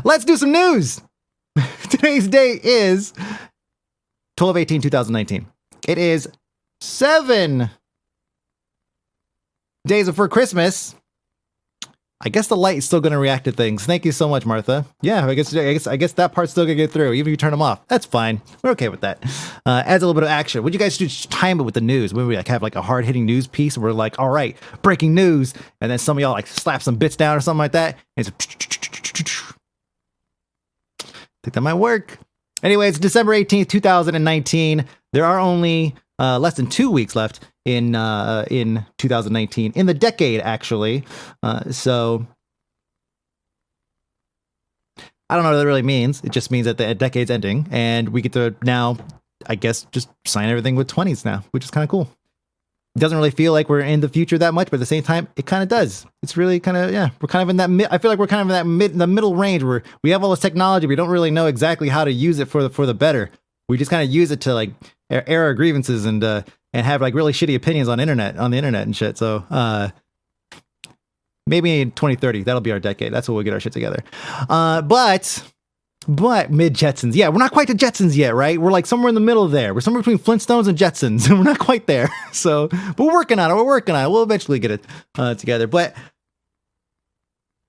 Let's do some news. Today's date is 12/18/2019. It is 7 days before Christmas. I guess the light is still going to react to things. Thank you so much, Martha. Yeah, I guess that part's still going to get through, even if you turn them off. That's fine. We're okay with that. Adds a little bit of action. What do you guys do? Just time it with the news. When we have like a hard-hitting news piece, and we're like, all right, breaking news, and then some of y'all like slap some bits down or something like that. And it's I think that might work. Anyway, it's December 18th, 2019. There are only less than 2 weeks left in 2019, in the decade, actually. So I don't know what that really means. It just means that the decade's ending, and we get to now, I guess, just sign everything with 20s now, which is kind of cool. It doesn't really feel like we're in the future that much, but at the same time, it kind of does. It's really kind of, yeah, we're kind of in that I feel like we're kind of in the middle range where we have all this technology, we don't really know exactly how to use it for the better. We just kind of use it to like air our grievances and have like really shitty opinions on the internet and shit. So maybe in 2030, that'll be our decade. That's when we'll get our shit together. But mid-Jetsons. Yeah, we're not quite to Jetsons yet, right? We're like somewhere in the middle there. We're somewhere between Flintstones and Jetsons. We're not quite there. So, but we're working on it. We'll eventually get it together. But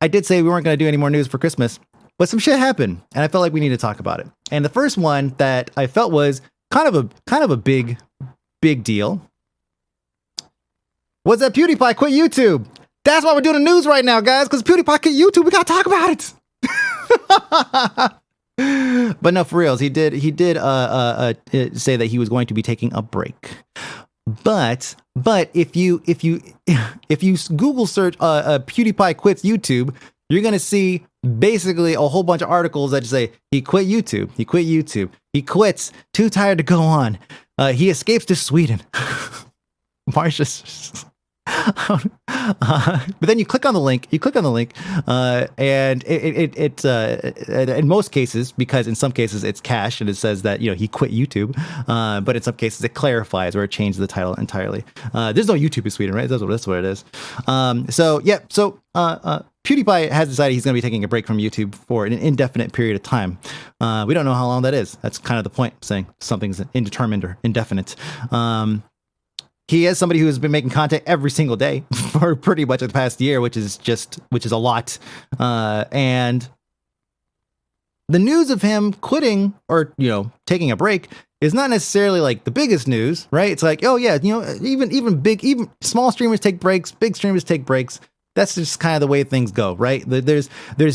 I did say we weren't going to do any more news for Christmas. But some shit happened, and I felt like we need to talk about it. And the first one that I felt was kind of a big deal was that Pewdiepie quit YouTube. That's why we're doing the news right now, guys, because Pewdiepie quit YouTube. We got to talk about it. But no, for reals, he did say that he was going to be taking a break. But if you Google search Pewdiepie quits YouTube, you're gonna see basically a whole bunch of articles that just say he quit YouTube. He quits. Too tired to go on. He escapes to Sweden. Marsha's. But then you click on the link. And it's in most cases, because in some cases it's cached and it says that he quit YouTube. But in some cases it clarifies or it changes the title entirely. There's no YouTube in Sweden, right? That's what it is. So PewDiePie has decided he's going to be taking a break from YouTube for an indefinite period of time. We don't know how long that is. That's kind of the point, saying something's indeterminate or indefinite. He is somebody who has been making content every single day for pretty much the past year, which is a lot. And the news of him quitting or, taking a break is not necessarily like the biggest news, right? It's like, oh yeah, even small streamers take breaks, big streamers take breaks. That's just kind of the way things go, right? There's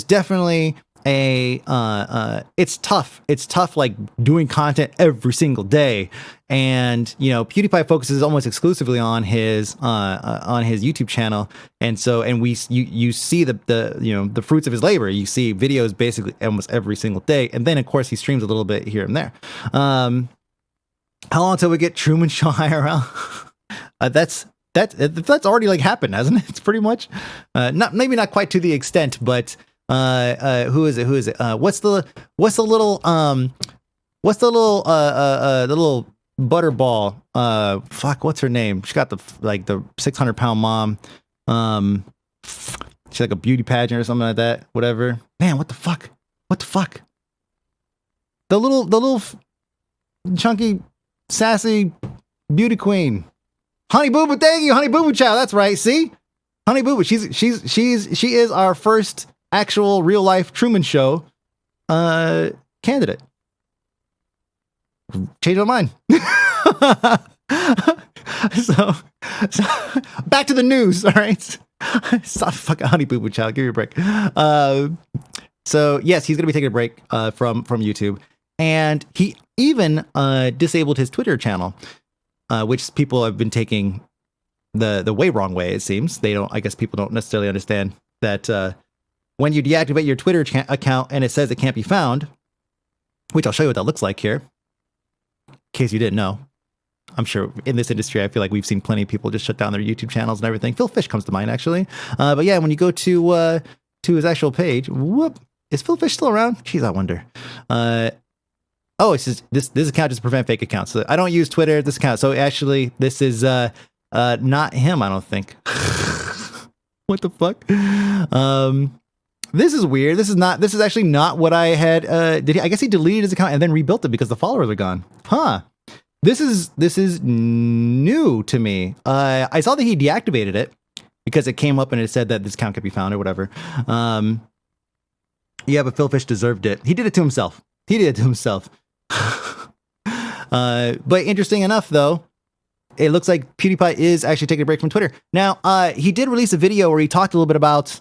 definitely it's tough. It's tough, like doing content every single day. And, PewDiePie focuses almost exclusively on his YouTube channel. And you see the fruits of his labor. You see videos basically almost every single day. And then of course he streams a little bit here and there. How long until we get Truman Show IRL? That's already like happened, hasn't it? It's pretty much, maybe not quite to the extent, but, who is it? What's the little butterball? What's her name? She got the 600-pound mom. She's like a beauty pageant or something like that. Whatever. Man, what the fuck? The little chunky, sassy beauty queen. Honey Boo Boo, thank you, Honey Boo Boo Chow. That's right. See, Honey Boo Boo. She is our first actual real life Truman Show candidate. Change my mind. so back to the news. All right. Stop fucking Honey Boo Boo Chow. Give me a break. So yes, he's gonna be taking a break from YouTube, and he even disabled his Twitter channel. Which people have been taking the way wrong way, it seems. I guess people don't necessarily understand that when you deactivate your Twitter account and it says it can't be found, which I'll show you what that looks like here, in case you didn't know. I'm sure in this industry, I feel like we've seen plenty of people just shut down their YouTube channels and everything. Phil Fish comes to mind, actually. But yeah, when you go to his actual page, is Phil Fish still around? Jeez, I wonder. Oh, it's just this account just prevent fake accounts. So I don't use Twitter, this account. So actually, this is not him, I don't think. What the fuck? This is weird. This is actually not what I had. I guess he deleted his account and then rebuilt it because the followers are gone. Huh. This is new to me. I saw that he deactivated it because it came up and it said that this account could be found or whatever. Yeah, but Phil Fish deserved it. He did it to himself. But interesting enough, though, it looks like PewDiePie is actually taking a break from Twitter. Now, he did release a video where he talked a little bit about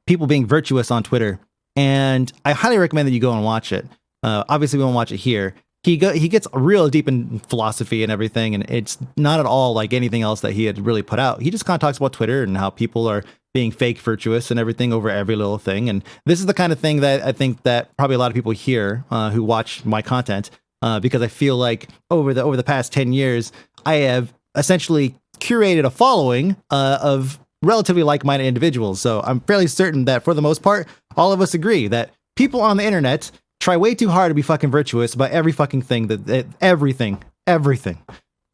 people being virtuous on Twitter, and I highly recommend that you go and watch it. Obviously, we won't watch it here. He gets real deep in philosophy and everything, and it's not at all like anything else that he had really put out. He just kind of talks about Twitter and how people are being fake virtuous and everything over every little thing. And this is the kind of thing that I think that probably a lot of people here who watch my content, because I feel like over the past 10 years, I have essentially curated a following of relatively like-minded individuals. So I'm fairly certain that for the most part, all of us agree that people on the internet try way too hard to be fucking virtuous about every fucking thing everything.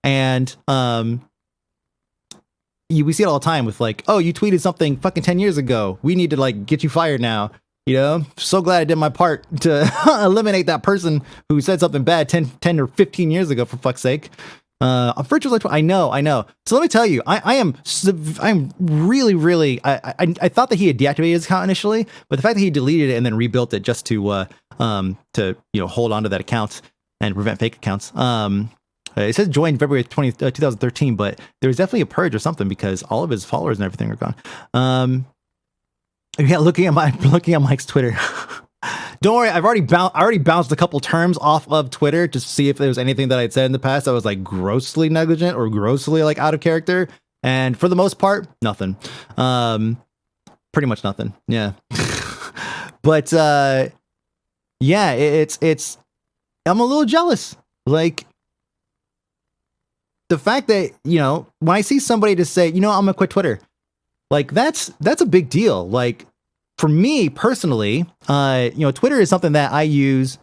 And we see it all the time with like, oh, you tweeted something fucking 10 years ago. We need to like get you fired now. You know, so glad I did my part to eliminate that person who said something bad 10 or 15 years ago, for fuck's sake. Virtual, I know. So let me tell you, I'm really, I thought that he had deactivated his account initially, but the fact that he deleted it and then rebuilt it just to hold on to that account and prevent fake accounts. It says joined February 2013, but there was definitely a purge or something because all of his followers and everything are gone. Yeah, looking at Mike's Twitter. Don't worry, I already bounced a couple terms off of Twitter to see if there was anything that I'd said in the past that was like grossly negligent or grossly like out of character. And for the most part, nothing. Pretty much nothing. Yeah. But yeah, it's I'm a little jealous. Like the fact that, you know, when I see somebody to say, you know, I'm gonna quit Twitter, like that's a big deal. Like for me personally, Twitter is something that I use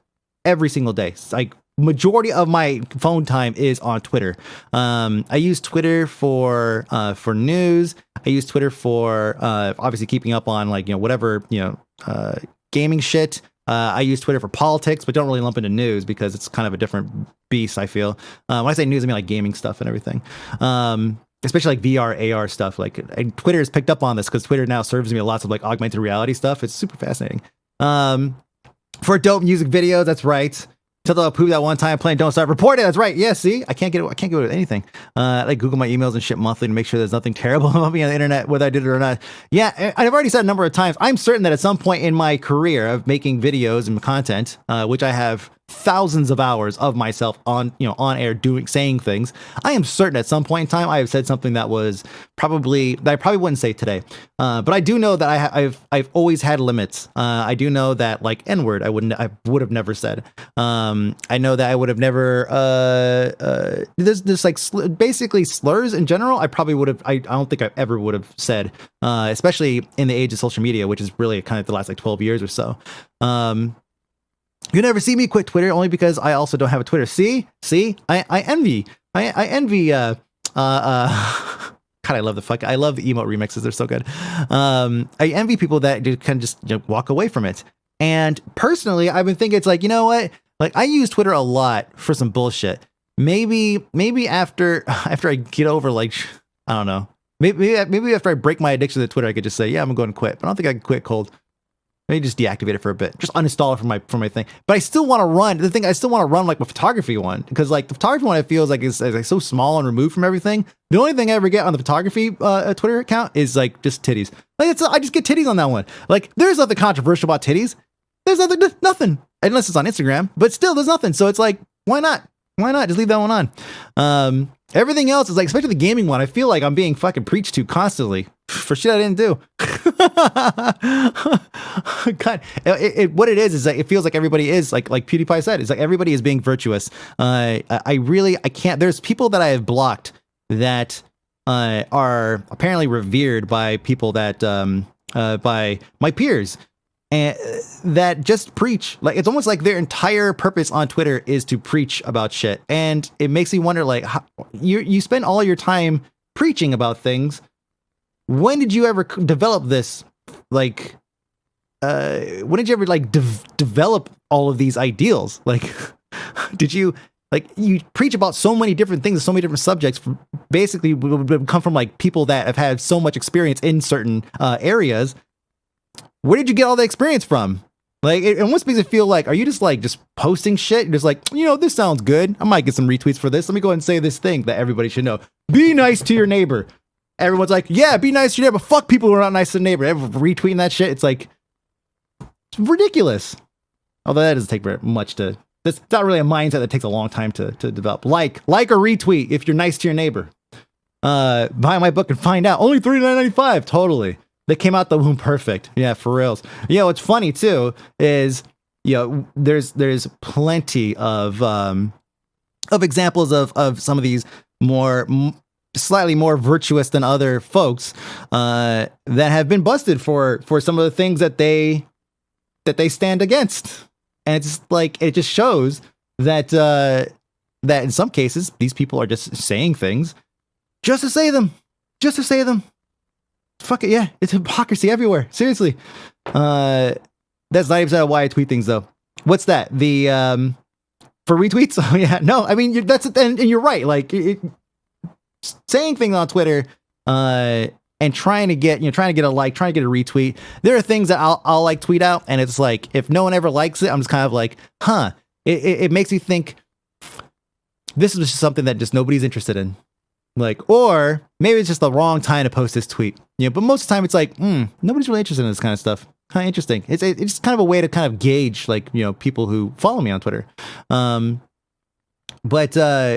every single day. It's like majority of my phone time is on Twitter. I use Twitter for news. I use Twitter for obviously keeping up on like, whatever, gaming shit. I use Twitter for politics, but don't really lump into news because it's kind of a different beast, I feel. When I say news, I mean like gaming stuff and everything. Especially like VR, AR stuff. Like, and Twitter has picked up on this because Twitter now serves me lots of like augmented reality stuff. It's super fascinating. For dope music videos, that's right. Tell the poop that one time playing Don't Start. Report it. That's right. Yeah, see, I can't get away with anything. Like Google my emails and shit monthly to make sure there's nothing terrible about me on the internet, whether I did it or not. Yeah, I've already said a number of times. I'm certain that at some point in my career of making videos and content, which I have thousands of hours of myself on air saying things, I am certain at some point in time I have said something that was that I probably wouldn't say today. But I do know that I've always had limits. I do know that like N-word I would have never said. I know that I would have never there's like basically slurs in general. I probably would have. I don't think I ever would have said, especially in the age of social media, which is really kind of the last like 12 years or so. You never see me quit Twitter only because I also don't have a Twitter. See, I envy. I envy. God, I love the emote remixes. They're so good. I envy people that can just walk away from it. And personally, I've been thinking it's like, you know what? Like I use Twitter a lot for some bullshit. Maybe after I get over like, I don't know. Maybe after I break my addiction to Twitter, I could just say, yeah, I'm going to quit. But I don't think I can quit cold. Maybe just deactivate it for a bit. Just uninstall it from my thing. But I still want to run. I still want to run like my photography one because like the photography one, it feels like is like so small and removed from everything. The only thing I ever get on the photography Twitter account is like just titties. Like I just get titties on that one. Like there's nothing controversial about titties. There's nothing unless it's on Instagram. But still, there's nothing. So it's like, why not? Why not just leave that one on? Everything else is like, especially the gaming one. I feel like I'm being fucking preached to constantly for shit I didn't do. God, what it is like it feels like everybody is like PewDiePie said. It's like everybody is being virtuous. I can't. There's people that I have blocked that are apparently revered by people that by my peers. And that just preach. Like it's almost like their entire purpose on Twitter is to preach about shit, and it makes me wonder, like, how, you spend all your time preaching about things, when did you ever develop this? Like, when did you ever like develop all of these ideals? Like, did you like you preach about so many different things, so many different subjects? Basically, would come from like people that have had so much experience in certain areas. Where did you get all the experience from? Like, it almost makes it feel like, are you just posting shit? You're just like, this sounds good. I might get some retweets for this. Let me go ahead and say this thing that everybody should know. Be nice to your neighbor. Everyone's like, yeah, be nice to your neighbor. Fuck people who are not nice to the neighbor. Everyone retweeting that shit. It's like, it's ridiculous. Although that doesn't take very much to, that's not really a mindset that takes a long time to develop. Like or retweet if you're nice to your neighbor. Buy my book and find out. Only $39.95. Totally. They came out the womb perfect. Yeah, for reals. What's funny too is, there's plenty of examples of some of these slightly more virtuous than other folks that have been busted for some of the things that they stand against. And it's like, it just shows that that in some cases these people are just saying things just to say them. Fuck it, yeah. It's hypocrisy everywhere. Seriously. That's not even why I tweet things, though. What's that? The for retweets? Oh yeah, no. I mean, and you're right. Like saying things on Twitter and trying to get a like, trying to get a retweet. There are things that I'll like tweet out, and it's like if no one ever likes it, I'm just kind of like, huh. It makes me think this is just something that just nobody's interested in. Like, or maybe it's just the wrong time to post this tweet. But most of the time it's like, nobody's really interested in this kind of stuff. Kind of interesting. It's kind of a way to kind of gauge, like, people who follow me on Twitter. But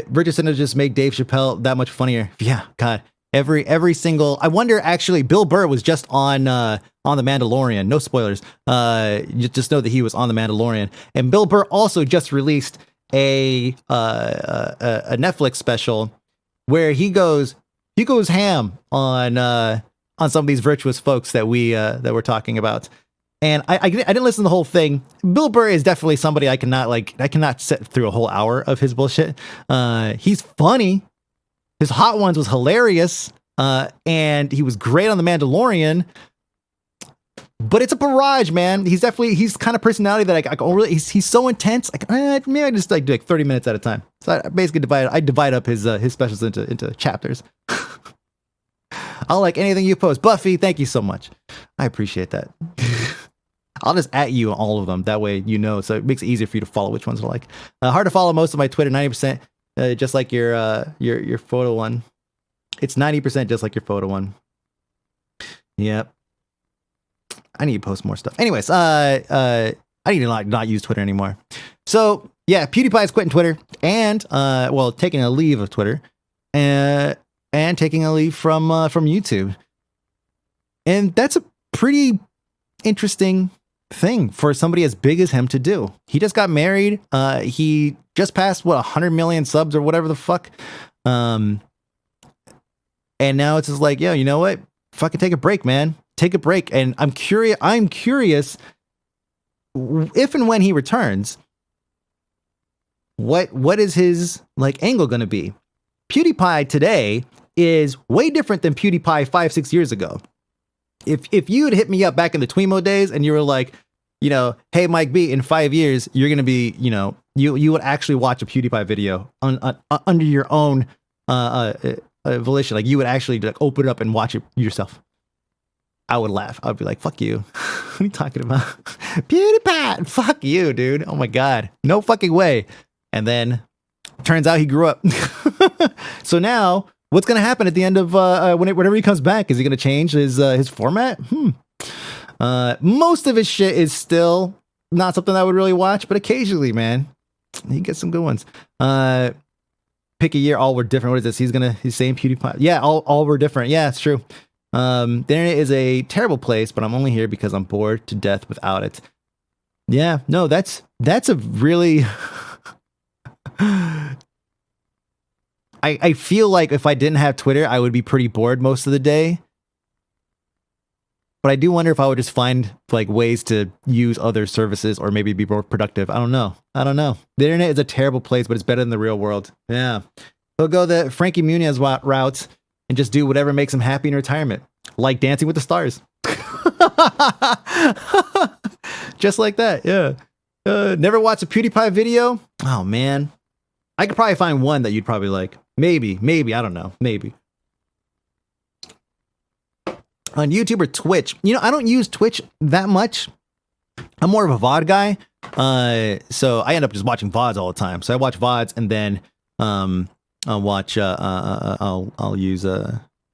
Richardson has just made Dave Chappelle that much funnier. Yeah, God. Every single, I wonder, actually, Bill Burr was just on The Mandalorian. No spoilers. You just know that he was on The Mandalorian. And Bill Burr also just released a Netflix special where he goes ham on some of these virtuous folks that we're talking about. And I didn't listen to the whole thing. Bill Burr is definitely somebody I cannot sit through a whole hour of his bullshit. He's funny. His Hot Ones was hilarious. And he was great on The Mandalorian. But it's a barrage, man. He's kind of personality that I don't really, he's so intense. Maybe I just do 30 minutes at a time. So I basically divide up his specials into chapters. I'll like anything you post. Buffy, thank you so much. I appreciate that. I'll just @ you on all of them. That way so it makes it easier for you to follow which ones I like. Hard to follow most of my Twitter, 90%, just like your photo one. It's 90% just like your photo one. Yep. I need to post more stuff. Anyways, I need to not use Twitter anymore. So yeah, PewDiePie is quitting Twitter and taking a leave of Twitter and taking a leave from YouTube. And that's a pretty interesting thing for somebody as big as him to do. He just got married. He just passed 100 million subs or whatever the fuck. And now it's just like, yo, you know what? Fucking take a break, man. Take a break. And I'm curious if and when he returns, what is his angle going to be? PewDiePie today is way different than PewDiePie 5-6 years ago. If you had hit me up back in the Twemo days and you were like, hey, Mike B, in 5 years, you're going to be, you would actually watch a PewDiePie video under your own volition. Like you would actually open it up and watch it yourself. I would laugh. I'd be like, fuck you. What are you talking about? PewDiePie, fuck you, dude. Oh my God. No fucking way. And then turns out he grew up. So now what's going to happen at the end of whenever he comes back? Is he going to change his format? Most of his shit is still not something I would really watch, but occasionally, man, he gets some good ones. Pick a year, all were different. What is this? He's saying PewDiePie. Yeah, all were different. Yeah, it's true. The internet is a terrible place, but I'm only here because I'm bored to death without it. Yeah, no, that's a really I feel like if I didn't have Twitter, I would be pretty bored most of the day. But I do wonder if I would just find ways to use other services or maybe be more productive. I don't know. The internet is a terrible place, but it's better than the real world. Yeah. He'll go the Frankie Muniz route and just do whatever makes him happy in retirement. like Dancing with the Stars. Just like that, yeah. Never watched a PewDiePie video? Oh man, I could probably find one that you'd probably like. Maybe, I don't know, maybe. On YouTube or Twitch, you know, I don't use Twitch that much. I'm more of a VOD guy, so I end up just watching VODs all the time. So I watch VODs, and then I'll watch. I'll use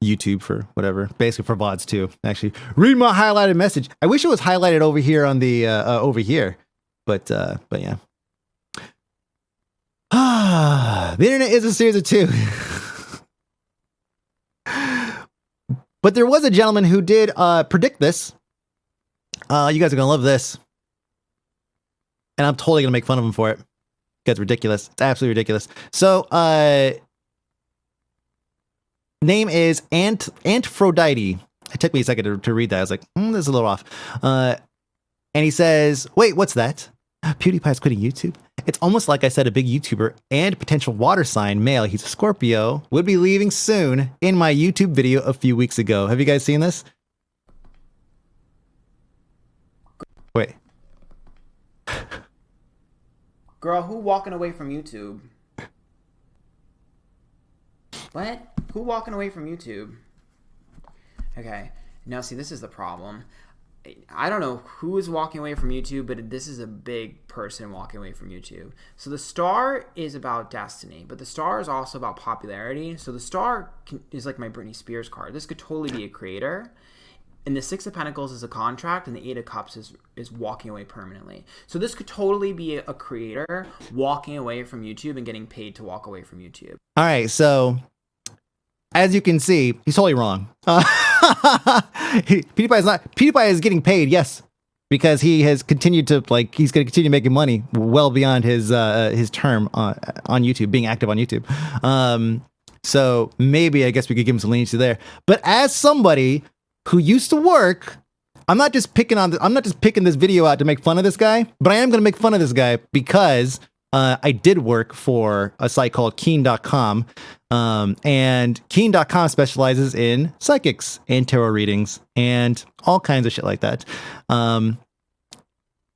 YouTube for whatever, basically for VODs too. Actually, read my highlighted message. I wish it was highlighted over here on the over here, but yeah. The internet is a series of two. But there was a gentleman who did predict this. You guys are gonna love this, and I'm totally gonna make fun of him for it. It's ridiculous. It's absolutely ridiculous. So, name is Aphrodite. It took me a second to read that. I was like, this is a little off. And he says, "Wait, what's that? PewDiePie's quitting YouTube. It's almost like I said a big YouTuber and potential water sign male. He's a Scorpio. Would be leaving soon in my YouTube video a few weeks ago. Have you guys seen this? Wait." Girl, who walking away from YouTube? What? Who walking away from YouTube? Okay. Now, see, this is the problem. I don't know who is walking away from YouTube, but this is a big person walking away from YouTube. So the star is about destiny, but the star is also about popularity. So the star is like my Britney Spears card. This could totally be a creator. And the Six of Pentacles is a contract, and the Eight of Cups is walking away permanently. So this could totally be a creator walking away from YouTube and getting paid to walk away from YouTube. All right, so as you can see, he's totally wrong. PewDiePie is getting paid, yes, because he has continued to he's going to continue making money well beyond his term on YouTube, being active on YouTube. So maybe I guess we could give him some leniency there. But as somebody who used to work, I'm not just picking this video out to make fun of this guy, but I am going to make fun of this guy because I did work for a site called Keen.com, and Keen.com specializes in psychics and tarot readings and all kinds of shit like that.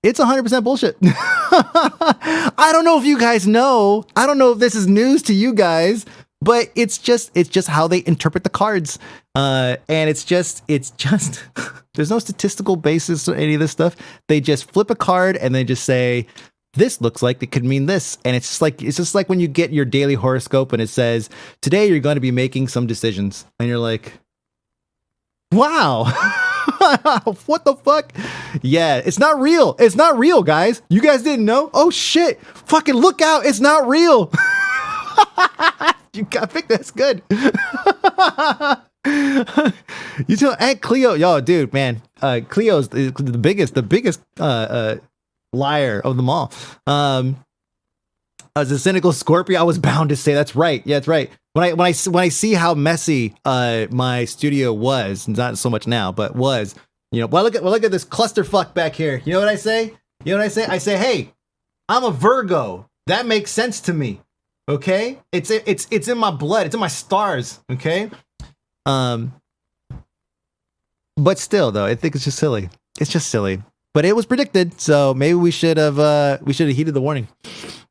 It's 100% bullshit. I don't know if you guys know. I don't know if this is news to you guys, but it's just how they interpret the cards. And it's just there's no statistical basis to any of this stuff. They just flip a card and they just say, this looks like it could mean this. And it's just like when you get your daily horoscope and it says, today you're going to be making some decisions. And you're like, wow, what the fuck? Yeah, it's not real. It's not real, guys. You guys didn't know? Oh shit. Fucking look out. It's not real. I think that's good. You tell Aunt Cleo, yo, dude, man, Cleo's the biggest liar of them all. As a cynical Scorpio, I was bound to say that's right. Yeah, that's right. When I see how messy my studio was, not so much now, but was, well, look at this clusterfuck back here. You know what I say? I say, hey, I'm a Virgo. That makes sense to me. Okay, it's in my blood. It's in my stars. Okay, but still, though, I think it's just silly. It's just silly. But it was predicted, so maybe we should have heeded the warning.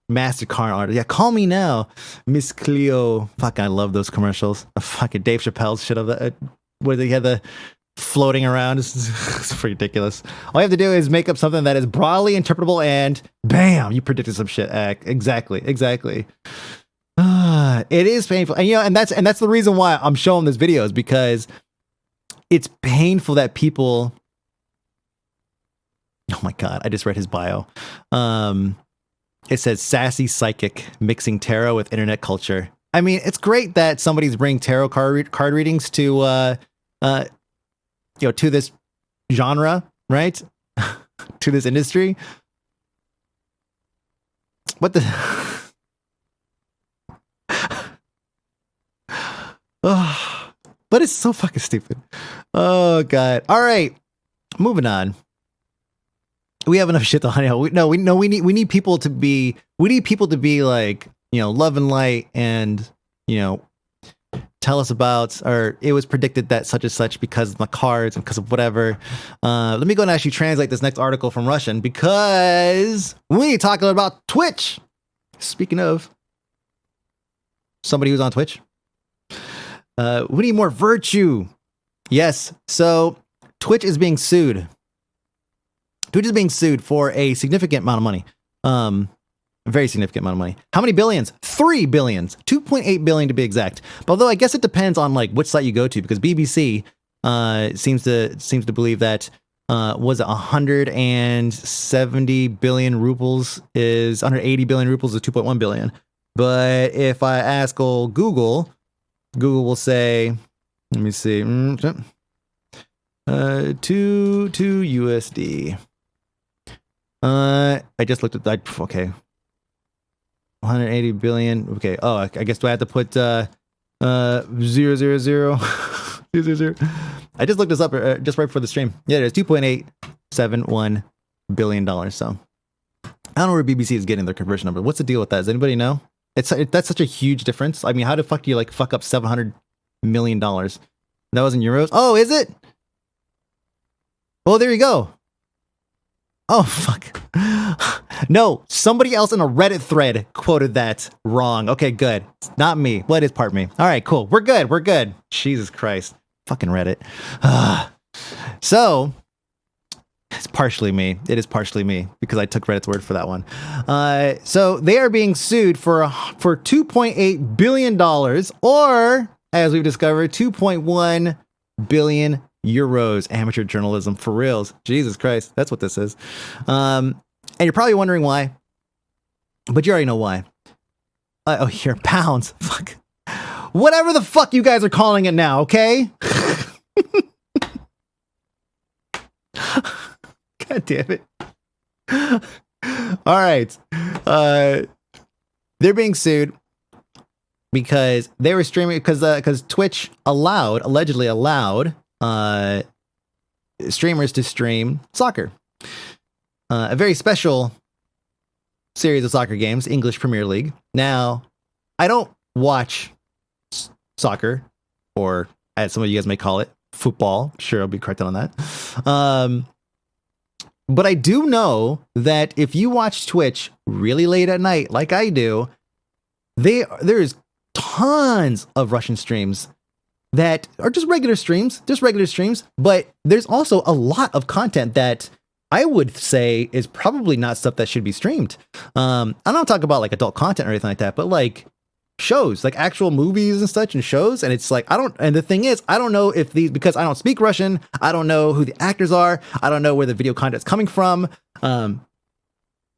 MasterCard artist, yeah, call me now, Miss Cleo. Fuck, I love those commercials. Fucking Dave Chappelle's shit of that, where they had the floating around. It's ridiculous. All you have to do is make up something that is broadly interpretable, and bam, you predicted some shit. Exactly. It is painful, and that's the reason why I'm showing this video, is because it's painful that people. Oh my god! I just read his bio. It says sassy psychic mixing tarot with internet culture. I mean, it's great that somebody's bringing tarot card readings to to this genre, right? To this industry. What the? Oh, but it's so fucking stupid. Oh god. All right, moving on. We have enough shit to honey. We need people to be like, love and light, and tell us about, or it was predicted that such and such because of the cards and because of whatever. Let me go and actually translate this next article from Russian because we talking about Twitch. Speaking of somebody who's on Twitch, we need more virtue. Yes, so Twitch is being sued. Twitch is being sued for a significant amount of money. A very significant amount of money. How many billions? 3 billions. 2.8 billion to be exact. But although I guess it depends on like which site you go to, because BBC seems to believe that was it 170 billion rubles is 180 billion rubles is 2.1 billion. But if I ask old Google will say, let me see, 2 USD. I just looked at that. Okay. 180 billion. Okay. Oh, I guess do I have to put 000 000? I just looked this up just right before the stream. Yeah, it is $2.871 billion. So I don't know where BBC is getting their conversion number. What's the deal with that? Does anybody know? That's such a huge difference. I mean, how the fuck do you like fuck up $700 million? That was in euros. Oh, is it? Oh, there you go. Oh, fuck. No, somebody else in a Reddit thread quoted that wrong. Okay, good. It's not me. Well, it is part me. All right, cool. We're good. We're good. Jesus Christ. Fucking Reddit. So, it's partially me. It is partially me because I took Reddit's word for that one. So, they are being sued for $2.8 billion or, as we've discovered, 2.1 billion euros. Amateur journalism for reals. Jesus Christ. That's what this is. And you're probably wondering why, but you already know why. Oh, here, pounds. Fuck. Whatever the fuck you guys are calling it now, okay? God damn it. All right. They're being sued because they were streaming because Twitch allegedly allowed streamers to stream soccer. A very special series of soccer games, English Premier League. Now, I don't watch soccer, or as some of you guys may call it, football. Sure, I'll be corrected on that. But I do know that if you watch Twitch really late at night, like I do, there's tons of Russian streams that are just regular streams, but there's also a lot of content that I would say is probably not stuff that should be streamed. I don't talk about like adult content or anything like that, but like shows, like actual movies and such and shows. And it's like, and the thing is, I don't know if because I don't speak Russian, I don't know who the actors are. I don't know where the video content's coming from. When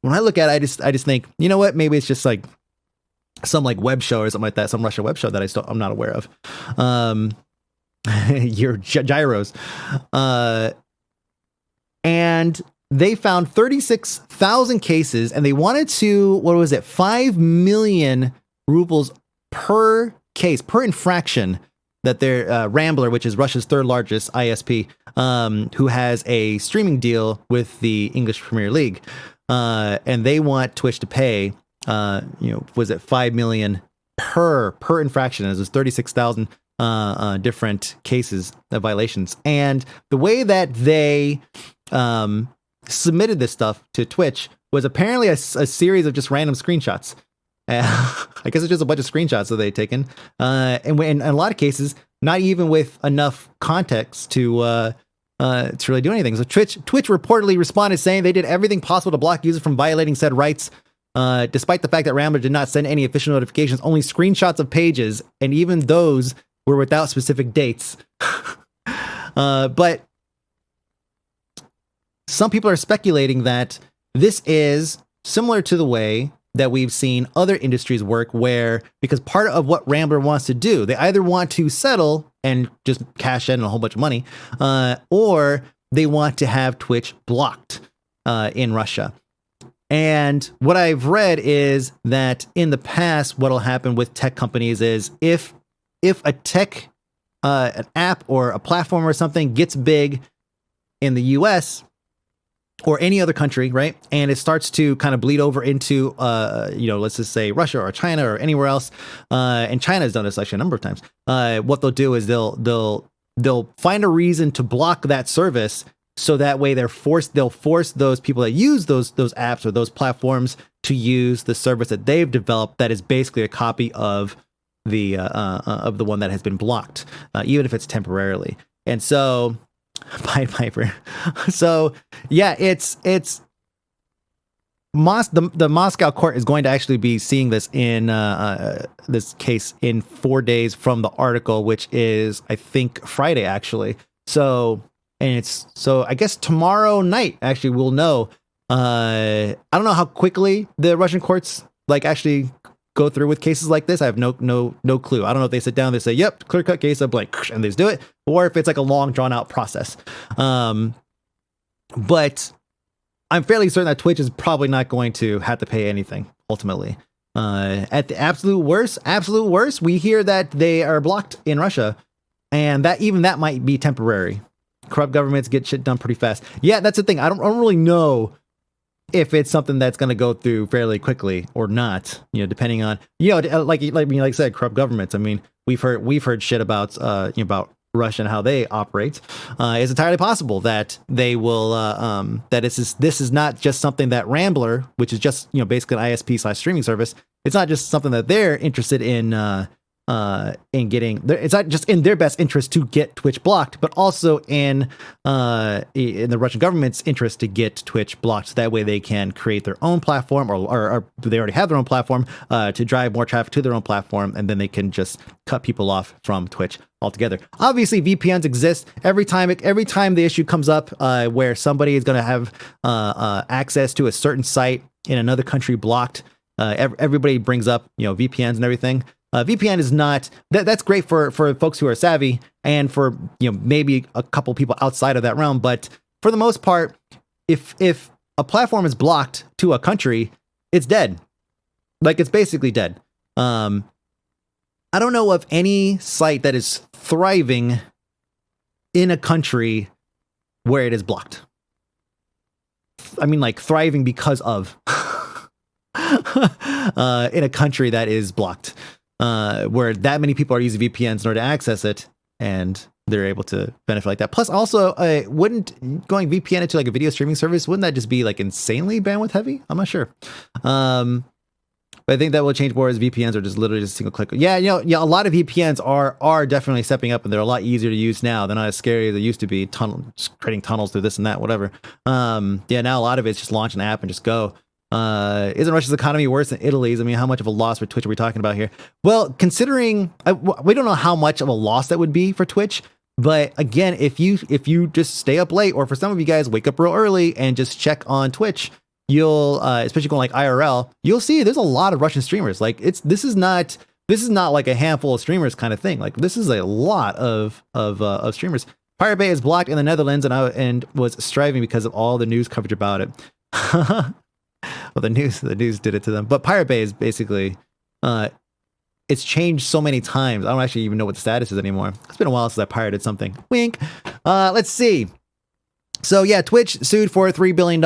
I look at it, I just think, you know what? Maybe it's just like some like web show or something like that, some Russian web show that I'm not aware of. Your gyros. And they found 36,000 cases, and they wanted to, 5 million rubles per case, per infraction, that their Rambler, which is Russia's third largest ISP, who has a streaming deal with the English Premier League. And they want Twitch to pay, 5 million per infraction, as is 36,000 different cases of violations. And the way that they submitted this stuff to Twitch was apparently a series of just random screenshots. I guess it's just a bunch of screenshots that they'd taken, and in a lot of cases, not even with enough context to really do anything. So Twitch reportedly responded saying they did everything possible to block users from violating said rights, despite the fact that Rambler did not send any official notifications, only screenshots of pages, and even those were without specific dates. But some people are speculating that this is similar to the way that we've seen other industries work, where, because part of what Rambler wants to do, they either want to settle and just cash in a whole bunch of money, or they want to have Twitch blocked in Russia. And what I've read is that in the past, what'll happen with tech companies is if a tech, an app or a platform or something gets big in the US, or any other country, right? And it starts to kind of bleed over into, let's just say Russia or China or anywhere else. And China has done this actually a number of times. What they'll do is they'll find a reason to block that service, so that way they'll force those people that use those apps or those platforms to use the service that they've developed that is basically a copy of the one that has been blocked, even if it's temporarily. And so, Pied Piper. So yeah, it's the Moscow court is going to actually be seeing this in this case in 4 days from the article, which is I think Friday actually. So I guess tomorrow night actually we'll know. I don't know how quickly the Russian courts like actually go through with cases like this. I have no clue. I don't know if they sit down, they say, yep, clear cut case of blank, and they just do it, or if it's like a long drawn out process. But I'm fairly certain that Twitch is probably not going to have to pay anything ultimately. At the absolute worst, we hear that they are blocked in Russia, and that might be temporary. Corrupt governments get shit done pretty fast. Yeah, that's the thing. I don't really know if it's something that's going to go through fairly quickly or not, depending on, like I said, corrupt governments. I mean, we've heard shit about Russia and how they operate. It's entirely possible that they will, that this is not just something that Rambler, which is just, basically an ISP/streaming service. It's not just something that they're interested in getting. It's not just in their best interest to get Twitch blocked, but also in the Russian government's interest to get Twitch blocked. So that way they can create their own platform, or they already have their own platform to drive more traffic to their own platform, and then they can just cut people off from Twitch altogether. Obviously, VPNs exist. Every time the issue comes up where somebody is going to have access to a certain site in another country blocked, everybody brings up VPNs and everything. VPN is not that's great for folks who are savvy and for maybe a couple people outside of that realm, but for the most part, if a platform is blocked to a country, it's dead. Like, it's basically dead. I don't know of any site that is thriving in a country where it is blocked. I mean, like, thriving because of in a country that is blocked. Where that many people are using VPNs in order to access it, and they're able to benefit like that. Plus, also, wouldn't going VPN into like a video streaming service, wouldn't that just be like insanely bandwidth heavy? I'm not sure. But I think that will change more as VPNs are just literally just a single click. Yeah, a lot of VPNs are definitely stepping up, and they're a lot easier to use now. They're not as scary as they used to be. Creating tunnels through this and that, whatever. Now a lot of it's just launch an app and just go. Isn't Russia's economy worse than Italy's? I mean, how much of a loss for Twitch are we talking about here? Well, considering we don't know how much of a loss that would be for Twitch, but again, if you just stay up late, or for some of you guys wake up real early and just check on Twitch, you'll especially going like IRL, you'll see there's a lot of Russian streamers. Like, this is not like a handful of streamers kind of thing. Like, this is a lot of streamers. Pirate Bay is blocked in the Netherlands and was striving because of all the news coverage about it. Well, the news did it to them. But Pirate Bay is basically, it's changed so many times. I don't actually even know what the status is anymore. It's been a while since I pirated something. Wink. Let's see. So yeah, Twitch sued for $3 billion.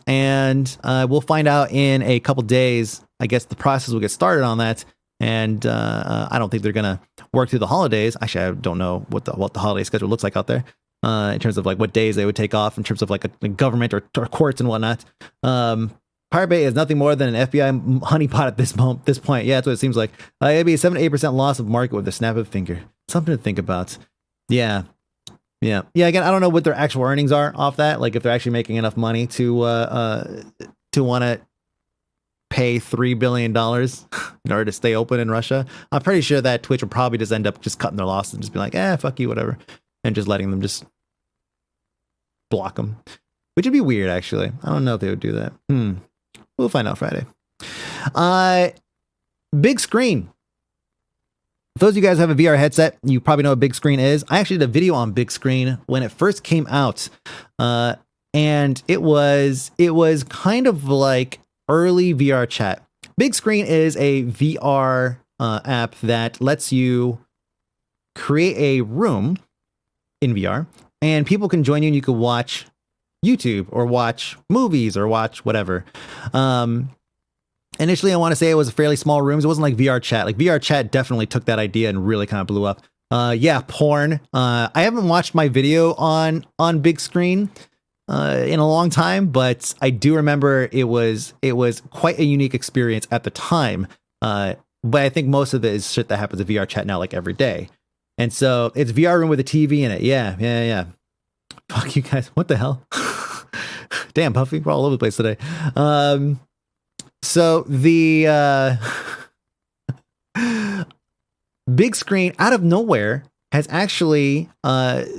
And we'll find out in a couple days. I guess the process will get started on that. And I don't think they're going to work through the holidays. Actually, I don't know what the holiday schedule looks like out there. In terms of like what days they would take off, in terms of like a government or courts and whatnot. Pirate Bay is nothing more than an FBI honeypot at this point. Yeah, that's what it seems like. It'd be a 7-8% loss of market with a snap of a finger. Something to think about. Yeah. Again, I don't know what their actual earnings are off that. Like, if they're actually making enough money to want to pay $3 billion in order to stay open in Russia. I'm pretty sure that Twitch will probably just end up just cutting their losses and just be like, fuck you, whatever. And just letting them just block them, which would be weird, actually. I don't know if they would do that. We'll find out Friday. Bigscreen. For those of you guys who have a VR headset, you probably know what Bigscreen is. I actually did a video on Bigscreen when it first came out, and it was kind of like early VR chat. Bigscreen is a VR app that lets you create a room in VR, and people can join you and you can watch YouTube or watch movies or watch whatever. Initially, I want to say it was fairly small rooms. It wasn't like VR chat. Like VR chat definitely took that idea and really kind of blew up. Yeah, porn. I haven't watched my video on Bigscreen in a long time, but I do remember it was quite a unique experience at the time. But I think most of it is shit that happens in VR chat now, like every day. And so it's VR room with a TV in it. Yeah. Fuck you guys. What the hell? Damn, Puffy. We're all over the place today. So the Bigscreen out of nowhere has actually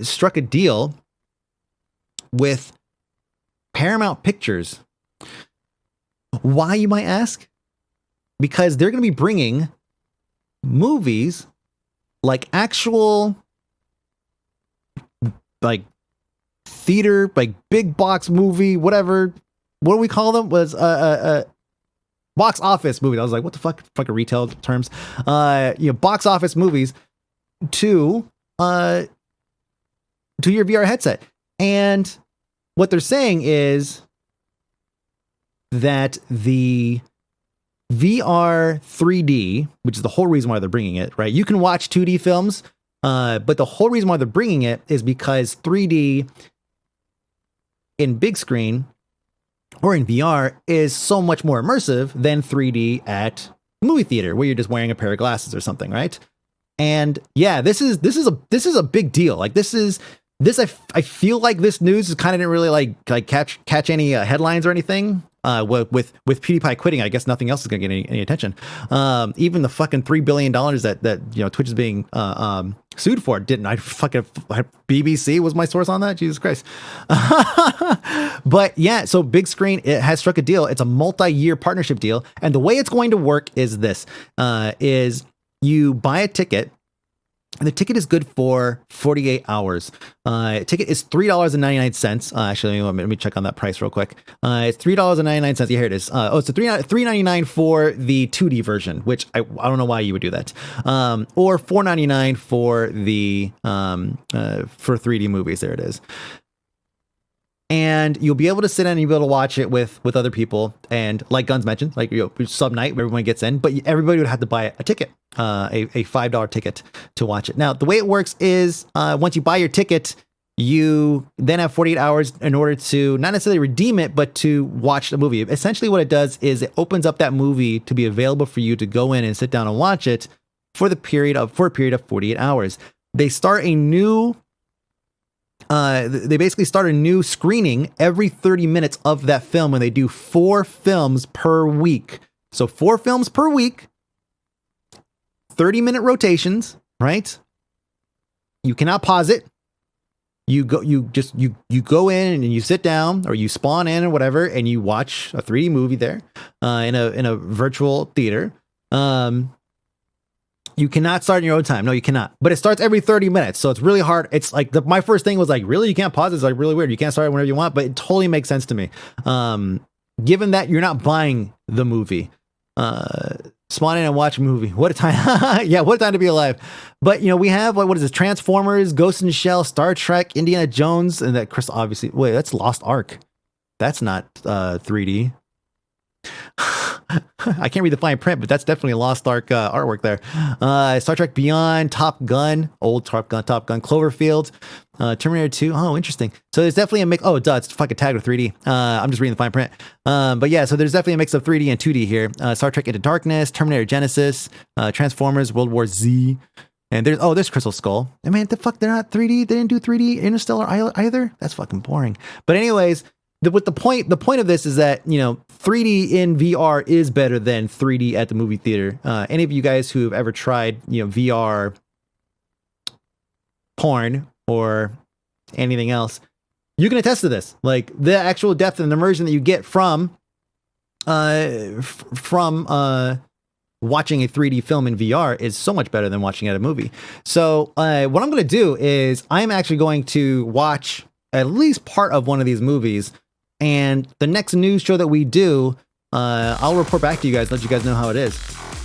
struck a deal with Paramount Pictures. Why, you might ask? Because they're going to be bringing movies like actual like theater, like big box movie, whatever. What do we call them? Was box office movies. I was like, what the fuck? Fucking retail terms. Box office movies to your VR headset. And what they're saying is that the VR 3D, which is the whole reason why they're bringing it, right? You can watch 2D films, but the whole reason why they're bringing it is because 3D in big screen or in VR is so much more immersive than 3D at movie theater, where you're just wearing a pair of glasses or something, right? And yeah, this is a big deal. Like I feel like this news is kind of didn't really like catch any headlines or anything. With PewDiePie quitting, I guess nothing else is gonna get any attention. Even the fucking $3 billion that Twitch is being sued for didn't. BBC was my source on that. Jesus Christ. But yeah, so Bigscreen, it has struck a deal. It's a multi-year partnership deal, and the way it's going to work is this: is you buy a ticket. And the ticket is good for 48 hours. Ticket is $3.99. Actually, let me check on that price real quick. It's $3.99. Yeah, here it is. It's $3.99 for the 2D version, which I don't know why you would do that. Or $4.99 for the for 3D movies. There it is. And you'll be able to sit in and you'll be able to watch it with other people. And like Guns mentioned, like sub night where everyone gets in, but everybody would have to buy a ticket, a $5 ticket to watch it. Now, the way it works is once you buy your ticket, you then have 48 hours in order to not necessarily redeem it, but to watch the movie. Essentially what it does is it opens up that movie to be available for you to go in and sit down and watch it for a period of 48 hours. They start a new they basically start a new screening every 30 minutes of that film, and they do 4 films per week. So 4 films per week, 30-minute rotations, right? You cannot pause it. You go in and you sit down or you spawn in or whatever, and you watch a 3D movie there in a virtual theater. You cannot start in your own time. No, you cannot. But it starts every 30 minutes. So it's really hard. It's like my first thing was like, really? You can't pause it? It's like really weird. You can't start it whenever you want, but it totally makes sense to me. Given that you're not buying the movie, spawn in and watch a movie. What a time. Yeah, what a time to be alive. But we have what is this? Transformers, Ghost in the Shell, Star Trek, Indiana Jones, and that Chris obviously, wait, that's Lost Ark. That's not 3D. I can't read the fine print, but that's definitely a Lost Ark artwork there. Star Trek Beyond, Top Gun, old Top Gun, Cloverfield, Terminator 2. Oh, interesting. So there's definitely a mix. Oh, duh, it's fucking tagged with 3D. I'm just reading the fine print. But yeah, so there's definitely a mix of 3D and 2D here. Star Trek Into Darkness, Terminator Genesis, Transformers, World War Z. And there's Crystal Skull. I mean, the fuck, they're not 3D. They didn't do 3D Interstellar either. That's fucking boring. But anyways, the point of this is that 3D in VR is better than 3D at the movie theater. Any of you guys who have ever tried VR porn or anything else, you can attest to this. Like the actual depth and immersion that you get from watching a 3D film in VR is so much better than watching at a movie. So what I'm going to do is I'm actually going to watch at least part of one of these movies. And the next news show that we do, I'll report back to you guys, let you guys know how it is,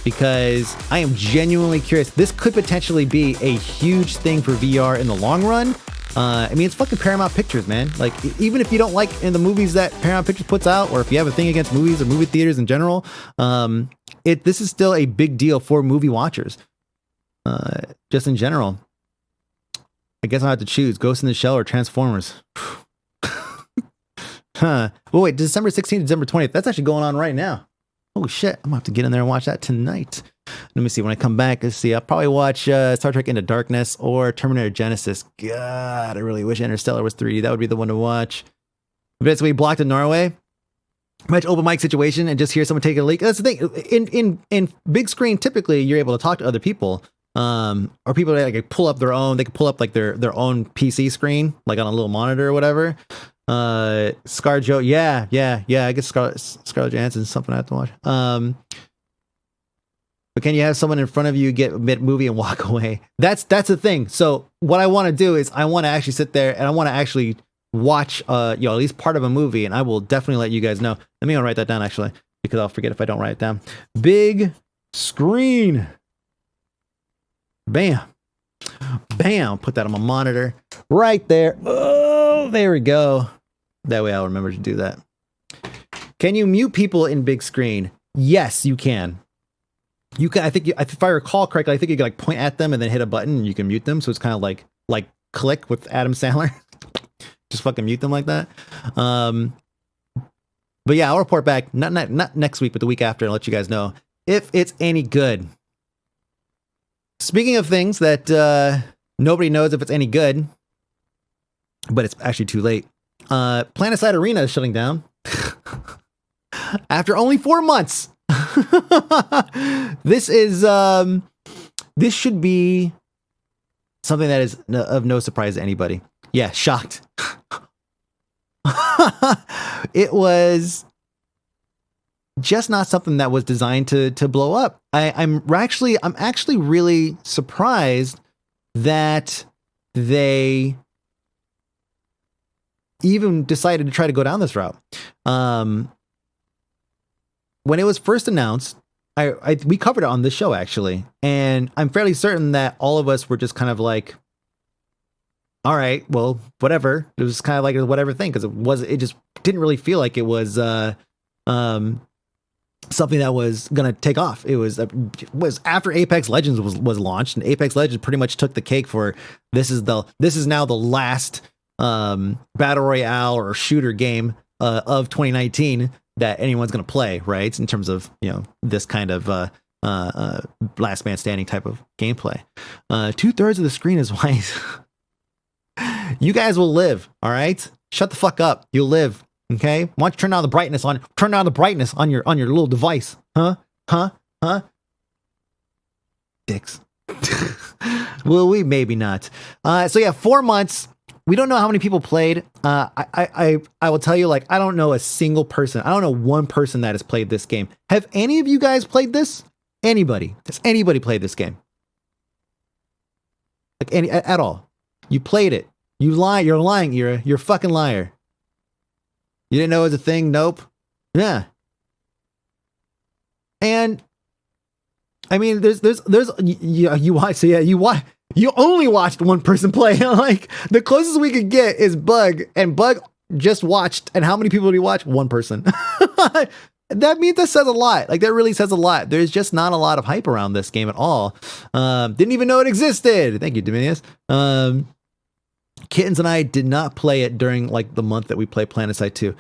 because I am genuinely curious. This could potentially be a huge thing for VR in the long run, I mean, it's fucking Paramount Pictures, man. Like, even if you don't like in the movies that Paramount Pictures puts out, or if you have a thing against movies or movie theaters in general, this is still a big deal for movie watchers. Just in general. I guess I have to choose Ghost in the Shell or Transformers. Huh. Well, wait, December 16th, December 20th. That's actually going on right now. Oh shit, I'm gonna have to get in there and watch that tonight. Let me see, when I come back, let's see, I'll probably watch Star Trek Into Darkness or Terminator Genesis. God, I really wish Interstellar was 3D. That would be the one to watch. Basically, blocked in Norway. Much open mic situation and just hear someone take a leak. That's the thing. In big screen, typically you're able to talk to other people. Or people that like pull up their own, they can pull up like their own PC screen, like on a little monitor or whatever. ScarJo, yeah. I guess Scarlett Johansson's something I have to watch. But can you have someone in front of you get mid-movie and walk away? That's the thing. So what I want to do is I want to actually sit there and I want to actually watch, at least part of a movie, and I will definitely let you guys know. Let me go write that down actually, because I'll forget if I don't write it down. Big screen. Bam. Put that on my monitor right there. Oh, there we go. That way I'll remember to do that. Can you mute people in big screen? Yes, you can. You can. If I recall correctly, I think you can like point at them and then hit a button and you can mute them. So it's kind of like Click with Adam Sandler. Just fucking mute them like that. But yeah, I'll report back not next week, but the week after, and let you guys know if it's any good. Speaking of things that nobody knows if it's any good, but it's actually too late. Planetside Arena is shutting down after only 4 months. This should be something that is of no surprise to anybody. Yeah, shocked. It was just not something that was designed to blow up. I'm actually really surprised that they even decided to try to go down this route. When it was first announced, we covered it on this show actually, and I'm fairly certain that all of us were just kind of like, all right, well, whatever. It was kind of like a whatever thing, because it just didn't really feel like it was something that was gonna take off. It was after Apex Legends was launched, and Apex Legends pretty much took the cake for this is now the last battle royale or shooter game of 2019 that anyone's gonna play, right? In terms of this kind of last man standing type of gameplay. 2/3 of the screen is white. You guys will live, all right? Shut the fuck up. You'll live. Okay? Why don't you turn down the brightness on your little device? Huh? Dicks. Will we? Maybe not. So yeah, 4 months. We don't know how many people played. I will tell you, like, I don't know a single person. I don't know one person that has played this game. Have any of you guys played this? Anybody? Has anybody played this game? Like at all? You played it. You lie. You're lying. You're a fucking liar. You didn't know it was a thing? Nope. Yeah. And I mean, you watch. So yeah, you only watched one person play. Like the closest we could get is Bug, and Bug just watched. And how many people did he watch? One person. That says a lot. Like that really says a lot. There's just not a lot of hype around this game at all. Didn't even know it existed. Thank you, Dominius. Kittens and I did not play it during like the month that we played Planetside 2.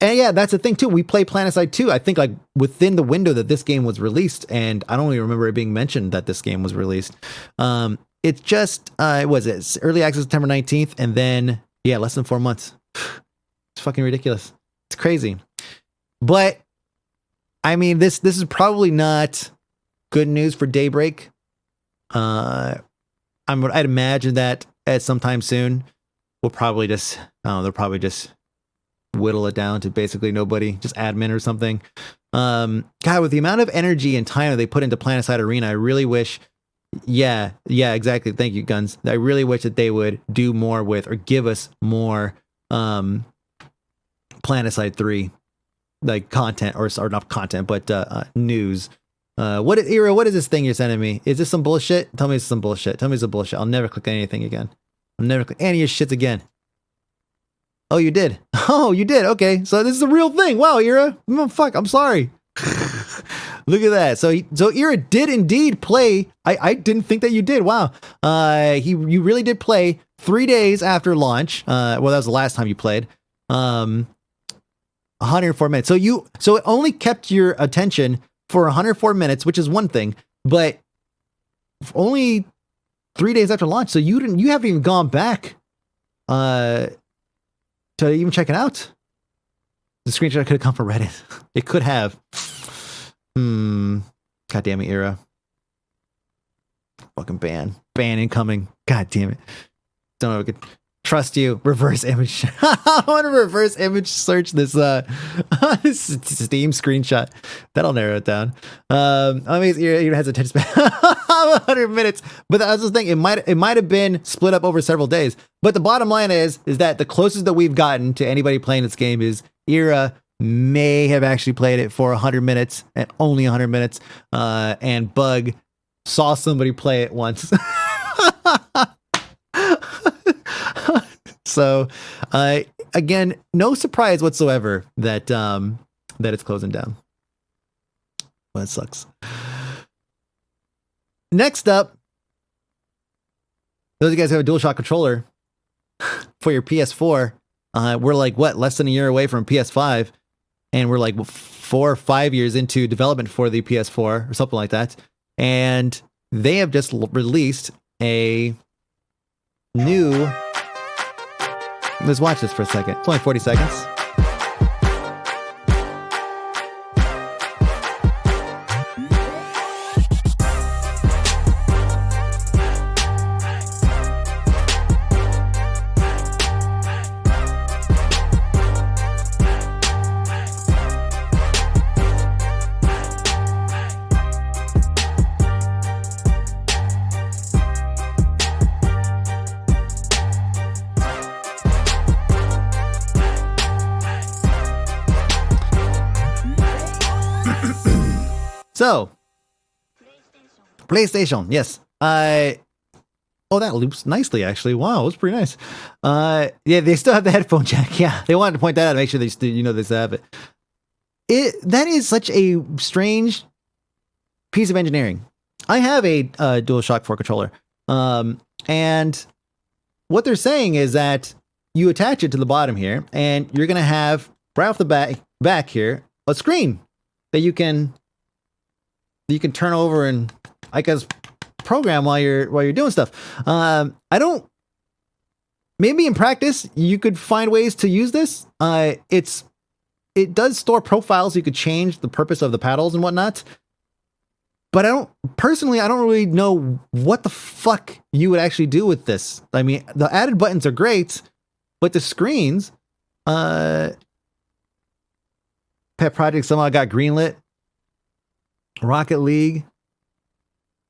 And yeah, that's the thing too. We played Planetside 2, I think like within the window that this game was released. And I don't even remember it being mentioned that this game was released. It's just, it's early access September 19th. And then, yeah, less than 4 months. It's fucking ridiculous. It's crazy. But I mean, this is probably not good news for Daybreak. I'd imagine that at some time soon, they'll probably just whittle it down to basically nobody, just admin or something. God, with the amount of energy and time that they put into Planetside Arena, I really wish, yeah, exactly. Thank you, Guns. I really wish that they would do more with, or give us more Planetside 3, like content, or not content, but news. What is this thing you're sending me? Is this some bullshit? Tell me it's some bullshit. I'll never click anything again. I'm never clicking any of your shits again. Oh, you did. Oh, you did. Okay, so this is a real thing. Wow, Ira. Oh, fuck, I'm sorry. Look at that. So Ira did indeed play. I didn't think that you did. Wow. You really did play 3 days after launch. Well, that was the last time you played. 104 minutes. So it only kept your attention for 104 minutes, which is one thing, but only 3 days after launch. So you haven't even gone back to even check it out. The screenshot could have come from Reddit. It could have. God damn it, Ira. Fucking ban incoming. God damn it. Don't know if I could trust you. Reverse image. I want to reverse image search this this Steam screenshot. That'll narrow it down. I mean, Ira has a 10 span 100 minutes, but I was just thinking it might have been split up over several days. But the bottom line is that the closest that we've gotten to anybody playing this game is Ira may have actually played it for 100 minutes and only 100 minutes. And Bug saw somebody play it once. So, again, no surprise whatsoever that it's closing down. Well, it sucks. Next up, those of you guys who have a DualShock controller for your PS4, we're like, less than a year away from PS5, and we're like 4 or 5 years into development for the PS4 or something like that, and they have just released a new... Let's watch this for a second. It's only 40 seconds. So, PlayStation, yes. Oh, that loops nicely, actually. Wow, it was pretty nice. Yeah, they still have the headphone jack. Yeah, they wanted to point that out, make sure they still, they still have it. That is such a strange piece of engineering. I have a DualShock 4 controller, and what they're saying is that you attach it to the bottom here, and you're gonna have right off the back here a screen that you can turn over and I guess program while you're doing stuff. Maybe in practice you could find ways to use this. It does store profiles, so you could change the purpose of the paddles and whatnot. But I don't really know what the fuck you would actually do with this. I mean, the added buttons are great, but the screens, Pet Project somehow got greenlit. Rocket League.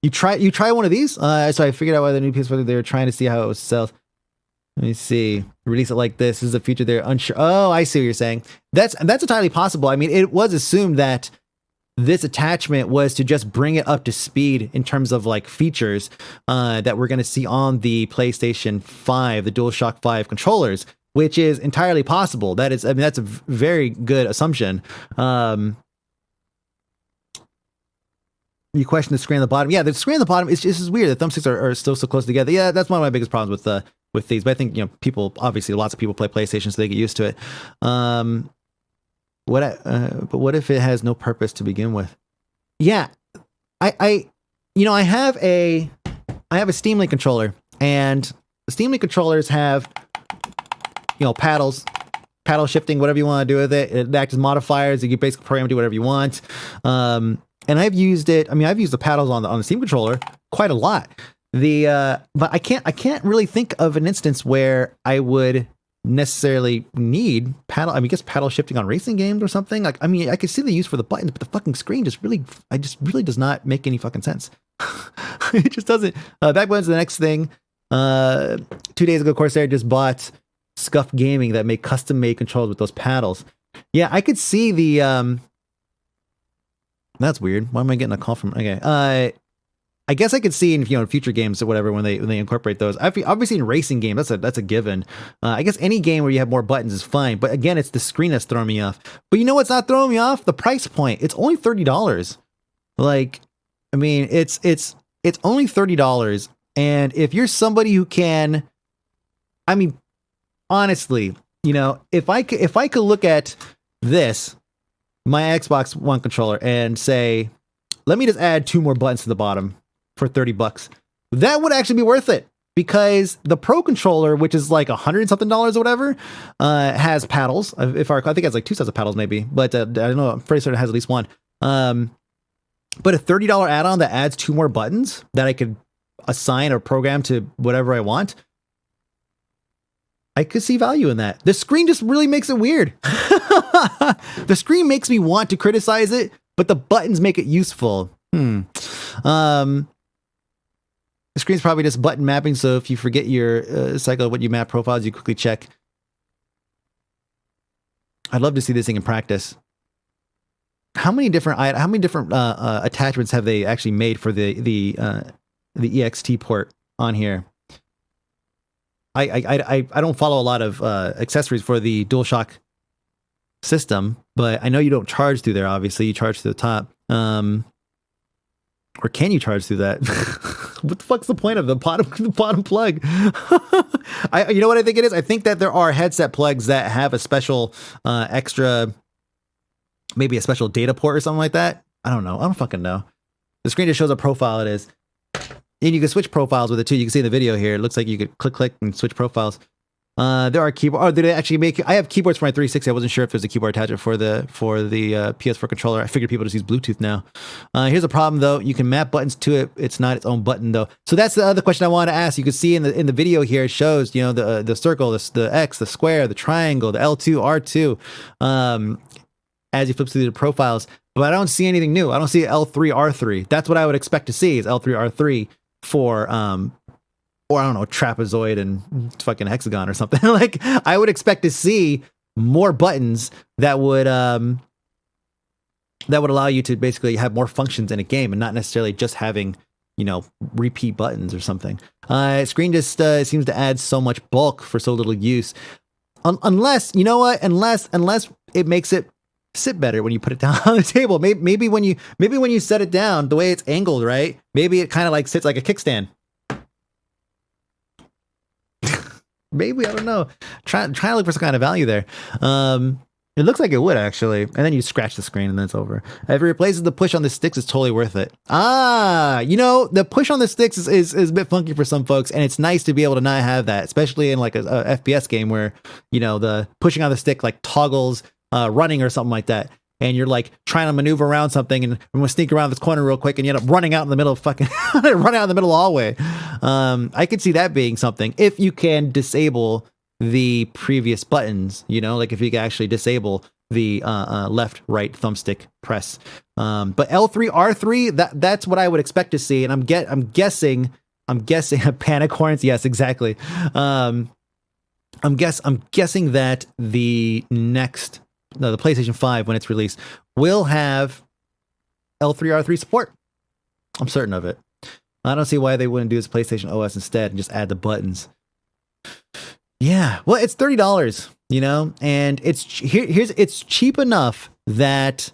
You try one of these? So I figured out why the new PS4 they were trying to see how it was sell. Let me see. Release it like this. This is a feature they're unsure. Oh, I see what you're saying. That's entirely possible. I mean, it was assumed that this attachment was to just bring it up to speed in terms of like features that we're going to see on the PlayStation 5, the DualShock 5 controllers, which is entirely possible. That's a very good assumption. You question the screen on the bottom. Yeah, the screen on the bottom is just weird. The thumbsticks are still so close together. Yeah, that's one of my biggest problems with these. But I think lots of people play PlayStation, so they get used to it. But what if it has no purpose to begin with? Yeah, I have a Steam Link controller, and the Steam Link controllers have paddle shifting, whatever you want to do with it. It acts as modifiers. You can basically program to do whatever you want. And I've used it. I mean, I've used the paddles on the Steam controller quite a lot. But I can't really think of an instance where I would necessarily need paddle. I mean, I guess paddle shifting on racing games or something. Like, I mean, I could see the use for the buttons, but the fucking screen just really does not make any fucking sense. It just doesn't. Back buttons, the next thing. 2 days ago, Corsair just bought Scuff Gaming that make custom-made controls with those paddles. Yeah, I could see the. That's weird. Why am I getting a call from? Okay. I guess I could see in future games or whatever when they incorporate those. Obviously in racing games that's a given. I guess any game where you have more buttons is fine. But again, it's the screen that's throwing me off. But you know what's not throwing me off? The price point. It's only $30. Like, I mean, it's only $30. And if you're somebody who can, I mean, honestly, if I could look at this, my Xbox One controller, and say, let me just add 2 more buttons to the bottom for $30, that would actually be worth it, because the Pro controller, which is like $100 and something or whatever, has paddles. I think it has like 2 sets of paddles maybe, but I don't know. I'm pretty sure it has at least one. But a $30 add-on that adds 2 more buttons that I could assign or program to whatever I want, I could see value in that. The screen just really makes it weird. The screen makes me want to criticize it, but the buttons make it useful. The screen's probably just button mapping, so if you forget your cycle of what you map profiles, you quickly check. I'd love to see this thing in practice. How many different attachments have they actually made for the EXT port on here? I don't follow a lot of accessories for the DualShock system, but I know you don't charge through there. Obviously, you charge through the top. Or can you charge through that? What the fuck's the point of the bottom plug? You know what I think it is? I think that there are headset plugs that have a special extra, maybe a special data port or something like that. I don't know. I don't fucking know. The screen just shows a profile it is. And you can switch profiles with it too. You can see in the video here. It looks like you could click and switch profiles. There are keyboard. Oh, did they actually make? I have keyboards for my 360. I wasn't sure if there's a keyboard attachment for the PS4 controller. I figured people just use Bluetooth now. Here's a problem though. You can map buttons to it. It's not its own button though. So that's the other question I want to ask. You can see in the video here, it shows the circle, the X, the square, the triangle, the L2, R2. As you flip through the profiles, but I don't see anything new. I don't see L3, R3. That's what I would expect to see is L3, R3 for or I don't know, trapezoid and fucking hexagon or something. Like I would expect to see more buttons that would allow you to basically have more functions in a game and not necessarily just having, repeat buttons or something. Screen just seems to add so much bulk for so little use. Unless it makes it sit better when you put it down on the table. Maybe when you set it down, the way it's angled, right? Maybe it kind of like sits like a kickstand. Maybe, I don't know. Trying to look for some kind of value there. It looks like it would actually. And then you scratch the screen and then it's over. If it replaces the push on the sticks, it's totally worth it. The push on the sticks is a bit funky for some folks, and it's nice to be able to not have that, especially in like a FPS game where, the pushing on the stick like toggles running or something like that. And you're like trying to maneuver around something and I'm gonna sneak around this corner real quick and you end up running out in the middle of fucking run out in the middle of the hallway. I could see that being something if you can disable the previous buttons, like if you can actually disable the left, right thumbstick press. But L3, R3, that's what I would expect to see. And I'm guessing panic horns. Yes, exactly. I'm guessing that the PlayStation 5, when it's released, will have L3, R3 support. I'm certain of it. I don't see why they wouldn't do this PlayStation OS instead and just add the buttons. Yeah, well, it's $30, and it's cheap enough that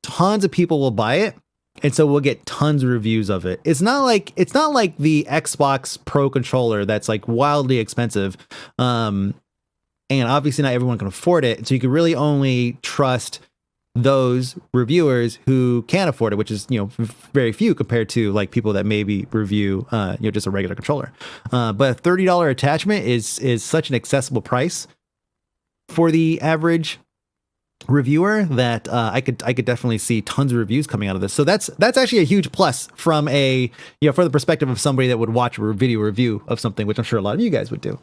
tons of people will buy it, and so we'll get tons of reviews of it. It's not like the Xbox Pro controller that's like wildly expensive. And obviously not everyone can afford it. So you can really only trust those reviewers who can afford it, which is, very few compared to like people that maybe review, just a regular controller. But a $30 attachment is such an accessible price for the average reviewer that I could definitely see tons of reviews coming out of this. So that's actually a huge plus from for the perspective of somebody that would watch a video review of something, which I'm sure a lot of you guys would do.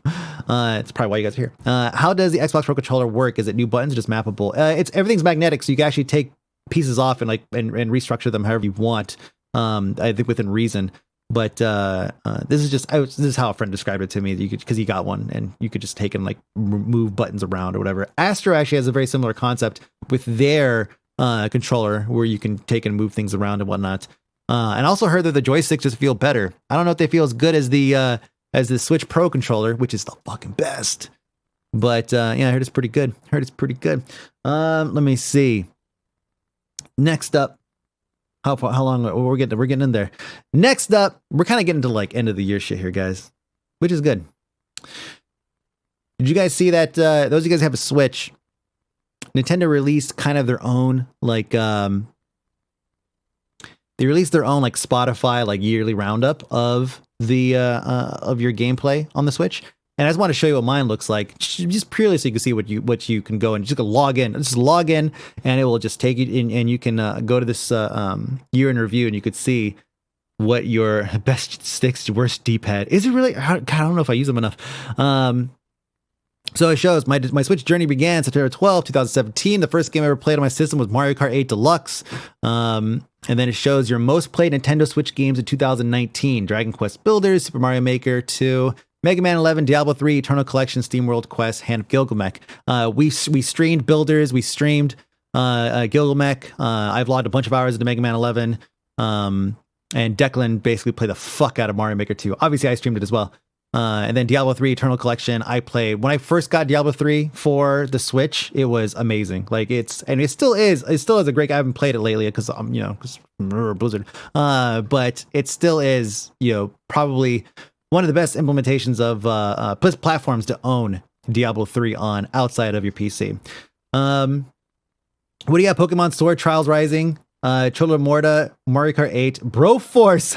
It's probably why you guys are here. How does the Xbox Pro controller work? Is it new buttons or just mappable? Everything's magnetic, so you can actually take pieces off and restructure them however you want. I think within reason. But this is how a friend described it to me. Because he got one and you could just take and like move buttons around or whatever. Astro actually has a very similar concept with their controller where you can take and move things around and whatnot. And also heard that the joysticks just feel better. I don't know if they feel as good as the Switch Pro controller, which is the fucking best. But yeah, I heard it's pretty good. Let me see. Next up, how long we're getting in there. Next up, we're kind of getting to like end of the year shit here, guys, which is good. Did you guys see that? Those of you guys have a Switch. Nintendo released kind of their own like they released their own like Spotify like yearly roundup of the of your gameplay on the Switch. And I just want to show you what mine looks like, just purely so you can see what you can go and just log in. Just log in, and it will just take you in, and you can go to this year in review, and you could see what your best sticks, worst D-pad. Is it really? God, I don't know if I use them enough. So it shows my Switch journey began September 12th, 2017. The first game I ever played on my system was Mario Kart 8 Deluxe. And then it shows your most played Nintendo Switch games in 2019. Dragon Quest Builders, Super Mario Maker 2, Mega Man 11, Diablo 3, Eternal Collection, Steam World Quest, Hand of Gilgamesh. We streamed Builders, we streamed Gilgamesh. I've logged a bunch of hours into Mega Man 11. And Declan basically played the fuck out of Mario Maker 2. Obviously, I streamed it as well. And then Diablo 3 Eternal Collection, I played when I first got Diablo 3 for the Switch. It was amazing. Like it still is a great. I haven't played it lately because because Blizzard. But it still is probably one of the best implementations of platforms to own Diablo 3 on outside of your PC. What do you got? Pokemon Sword Trials Rising. Children of Morta, Mario Kart 8, Broforce.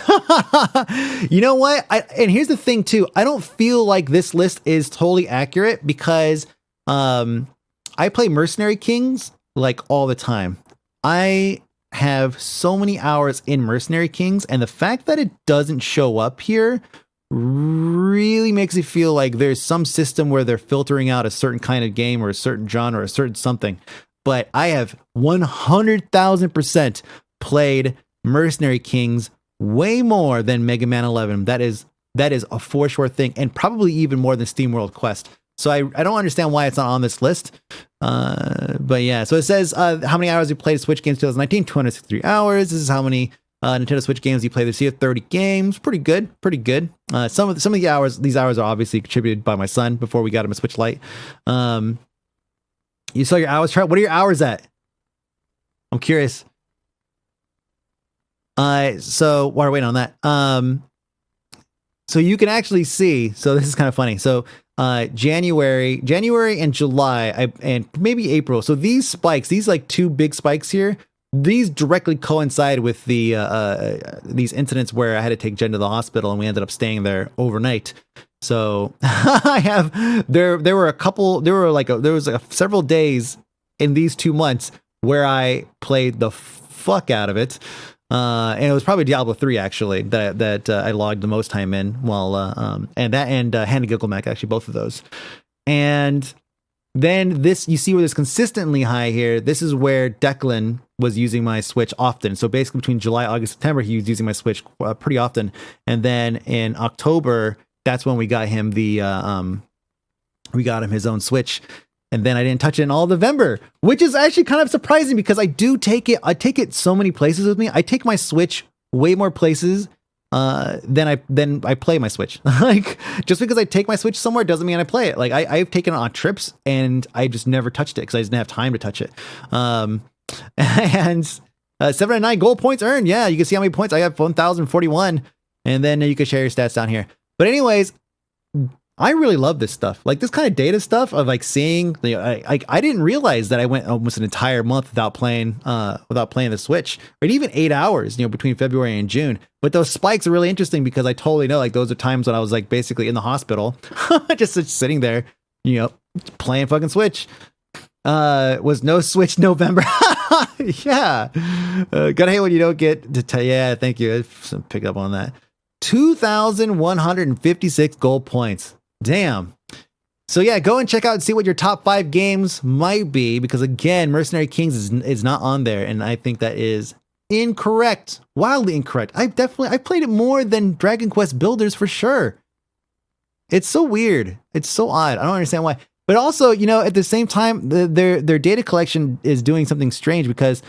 You know what? And here's the thing too. I don't feel like this list is totally accurate because I play Mercenary Kings like all the time. I have so many hours in Mercenary Kings, and the fact that it doesn't show up here really makes it feel like there's some system where they're filtering out a certain kind of game or a certain genre or a certain something. But I have 100,000% played Mercenary Kings way more than Mega Man 11. That is a for sure thing, and probably even more than Steam World Quest. So I don't understand why it's not on this list. But yeah, so it says how many hours you played Switch games 2019, 263 hours. This is how many Nintendo Switch games you played this year, 30 games. Pretty good. Some of the hours, these hours are obviously contributed by my son before we got him a Switch Lite. You saw your hours chart. What are your hours at? I'm curious. So while we're waiting on that, so you can actually see. So this is kind of funny. So January and July, and maybe April. So these spikes, these like two big spikes here, these directly coincide with these incidents where I had to take Jen to the hospital, and we ended up staying there overnight. So I have there was several days in these 2 months where I played the fuck out of it, and it was probably Diablo 3 actually that I logged the most time in. While and Hand of Gilgamesh, actually both of those. And then you see where this consistently high here. This is where Declan was using my Switch often. So basically between July, August, September, he was using my Switch pretty often, and then in October, that's when we got him his own Switch. And then I didn't touch it in all of November, which is actually kind of surprising because I take it so many places with me. I take my Switch way more places than I play my Switch. Like, just because I take my Switch somewhere doesn't mean I play it. Like I've taken it on trips and I just never touched it because I didn't have time to touch it. And 709 gold points earned. Yeah, you can see how many points I have. 1,041. And then you can share your stats down here. But anyways, I really love this stuff. Like this kind of data stuff of like seeing I didn't realize that I went almost an entire month without playing the Switch, or even 8 hours, between February and June. But those spikes are really interesting because I totally know like those are times when I was like basically in the hospital, just sitting there, playing fucking Switch. Was no Switch November. Yeah. Gotta hate when you don't get to yeah, thank you. Pick up on that. 2,156 gold points. Damn. So yeah, go and check out and see what your top 5 games might be, because again, Mercenary Kings is not on there, and I think that is incorrect. Wildly incorrect. I played it more than Dragon Quest Builders for sure. It's so weird. It's so odd. I don't understand why. But also, at the same time, their data collection is doing something strange because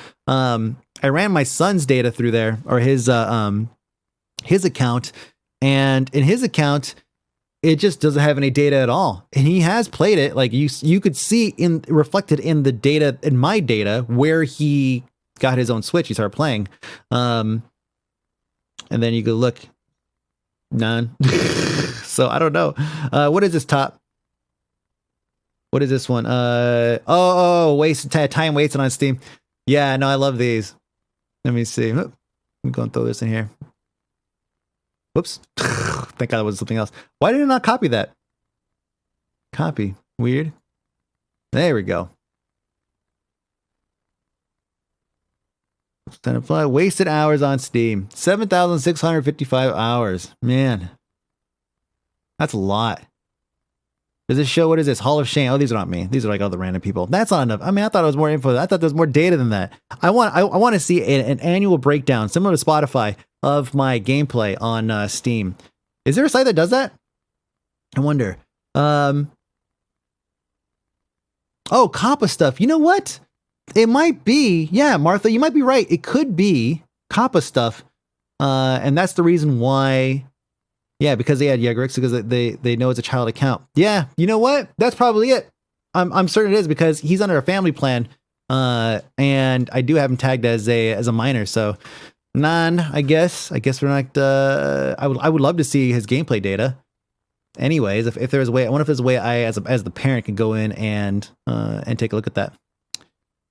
I ran my son's data through there, or his account, and in his account, it just doesn't have any data at all. And he has played it. Like you could see reflected in the data, in my data, where he got his own Switch. He started playing. And then you go look, none. So I don't know. What is this top? What is this one? Time wasted on Steam. Yeah, no, I love these. Let me see. I'm going to throw this in here. Whoops. Thank God it was something else. Why did it not copy that? Copy. Weird. There we go. Wasted hours on Steam. 7,655 hours. Man. That's a lot. Does this show, what is this? Hall of Shame. Oh, these are not me. These are like other random people. That's not enough. I mean, I thought it was more info. I thought there was more data than that. I want to see an annual breakdown, similar to Spotify, of my gameplay on Steam. Is there a site that does that? I wonder. Oh, Kappa stuff. You know what? It might be. Yeah, Martha, you might be right. It could be Kappa stuff. And that's the reason why. Yeah, because they had Yegrix, because they know it's a child account. Yeah, you know what? That's probably it. I'm certain it is, because he's under a family plan, and I do have him tagged as a minor. So, none. I guess we're not. I would love to see his gameplay data. Anyways, if there's a way, I wonder if there's a way I as the parent can go in and take a look at that.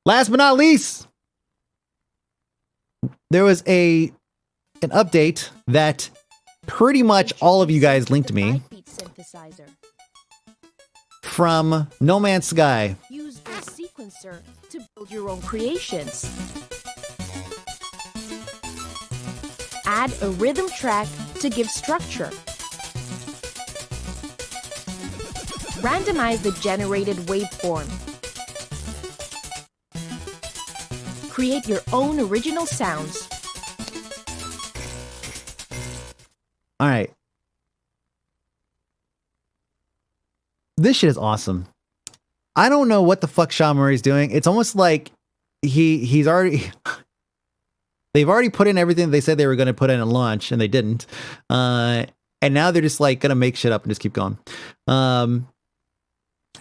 Last but not least, there was an update that pretty much all of you guys linked me from No Man's Sky. Use the sequencer to build your own creations. Add a rhythm track to give structure. Randomize the generated waveform. Create your own original sounds. All right. This shit is awesome. I don't know what the fuck Sean Murray's doing. It's almost like he's already they've already put in everything they said they were going to put in at launch, and they didn't. And now they're just like going to make shit up and just keep going. Didn't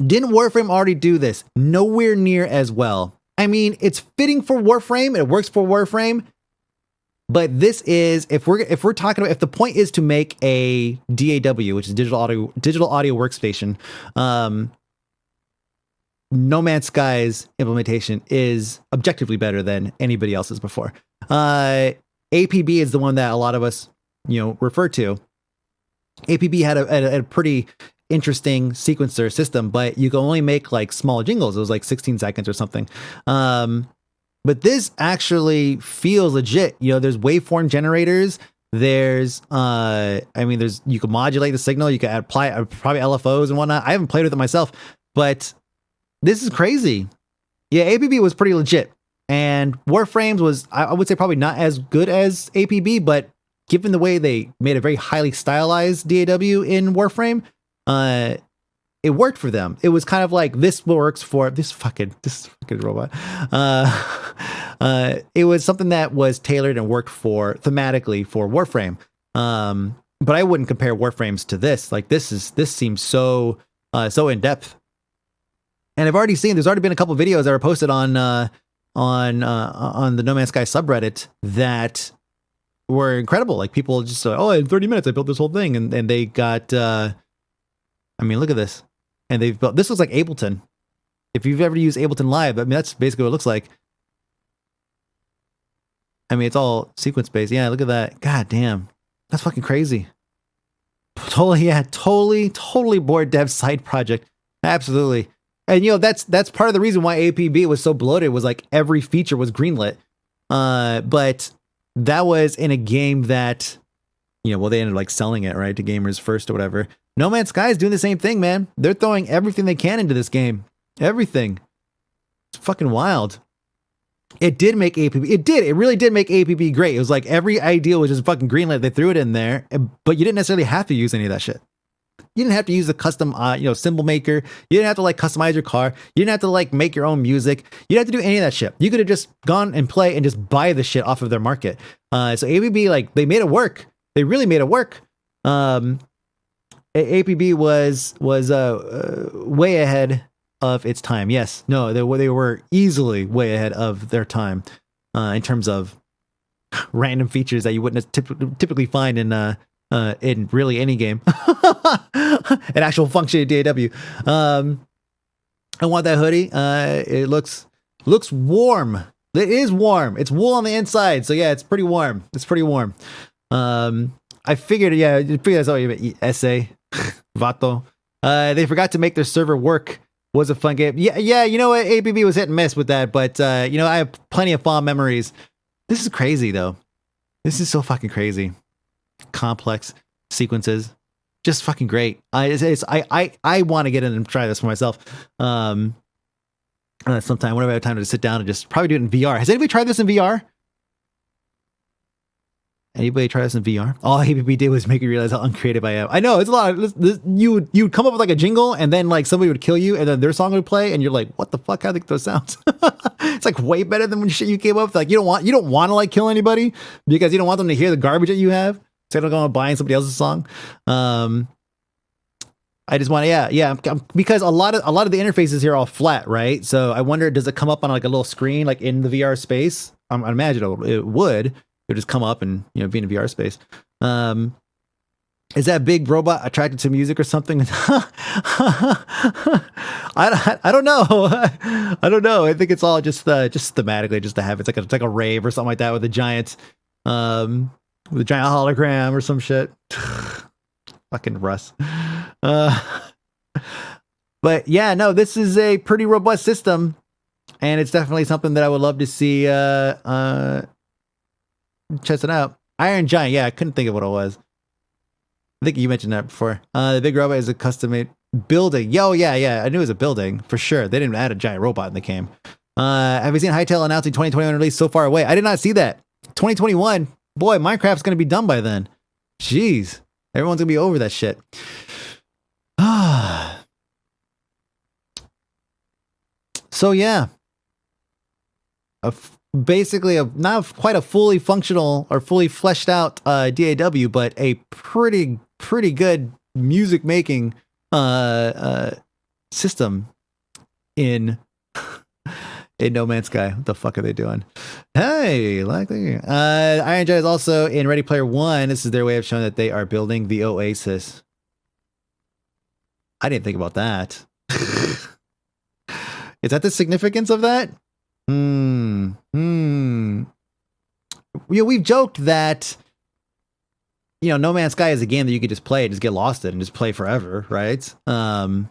Warframe already do this? Nowhere near as well. I mean, it's fitting for Warframe. It works for Warframe. But this is, if we're talking about, if the point is to make a DAW, which is digital audio workstation, No Man's Sky's implementation is objectively better than anybody else's before. APB is the one that a lot of us, refer to. APB had a pretty interesting sequencer system, but you can only make like small jingles. It was like 16 seconds or something. But this actually feels legit. There's waveform generators. There's, you can modulate the signal. You can apply probably LFOs and whatnot. I haven't played with it myself, but this is crazy. Yeah, APB was pretty legit. And Warframes was, I would say, probably not as good as APB, but given the way they made a very highly stylized DAW in Warframe, it worked for them. It was kind of like, this works for this fucking robot. It was something that was tailored and worked thematically for Warframe. But I wouldn't compare Warframes to this. Like this seems so in depth. And I've already seen, there's already been a couple of videos that were posted on the No Man's Sky subreddit that were incredible. Like people just like, in 30 minutes I built this whole thing, and they got look at this. And they've built, this looks like Ableton. If you've ever used Ableton Live, that's basically what it looks like. It's all sequence based. Yeah, look at that. God damn. That's fucking crazy. Totally bored dev side project. Absolutely. And that's part of the reason why APB was so bloated, was like every feature was greenlit. But that was in a game that, they ended up like selling it, right, to gamers first or whatever. No Man's Sky is doing the same thing, man. They're throwing everything they can into this game. Everything. It's fucking wild. It did make APB. It really did make APB great. It was like every idea was just fucking greenlit. They threw it in there, but you didn't necessarily have to use any of that shit. You didn't have to use the custom, symbol maker. You didn't have to like customize your car. You didn't have to like make your own music. You didn't have to do any of that shit. You could have just gone and play and just buy the shit off of their market. So APB, like, they made it work. They really made it work. APB was way ahead of its time. Yes, no, they were easily way ahead of their time in terms of random features that you wouldn't typically find in really any game. An actual function in DAW. I want that hoodie. It looks warm. It is warm. It's wool on the inside, so yeah, it's pretty warm. I figured that's all you meant. Essay, vato. They forgot to make their server work. Was a fun game. Yeah. You know what? APB was hit and miss with that, but I have plenty of fond memories. This is crazy though. This is so fucking crazy. Complex sequences, just fucking great. I want to get in and try this for myself. Sometime whenever I have time to sit down and just probably do it in VR. Has anybody tried this in VR? Anybody try this in VR? All APB did was make you realize how uncreative I am. I know, it's a lot. You would come up with like a jingle, and then like somebody would kill you, and then their song would play, and you're like, what the fuck? How do those sounds? It's like way better than when shit you came up with. Like you don't want to like kill anybody because you don't want them to hear the garbage that you have. So I don't go on buying somebody else's song. I just want to, because a lot of the interfaces here are all flat, right? So I wonder, does it come up on like a little screen, like in the VR space? I imagine it would. It would just come up and be in a VR space. Is that big robot attracted to music or something? I don't know. I don't know. I think it's all just thematically just to have it's like a rave or something like that with a giant hologram or some shit. Fucking Russ. But yeah, no, this is a pretty robust system, and it's definitely something that I would love to see test it out. Iron Giant, yeah, I couldn't think of what it was. I think you mentioned that before. The big robot is a custom-made building. Yo, yeah, I knew it was a building for sure. They didn't add a giant robot in the game. Have you seen Hytale announcing 2021 release so far away? I did not see that. 2021, boy, Minecraft's gonna be done by then. Jeez, everyone's gonna be over that shit. So yeah, basically not quite a fully functional or fully fleshed out DAW, but a pretty good music making system in No Man's Sky. What the fuck are they doing? Hey, likely. Iron Giant is also in Ready Player One. This is their way of showing that they are building the Oasis. I didn't think about that. Is that the significance of that? We've joked that No Man's Sky is a game that you could just play and just get lost in and just play forever, right? But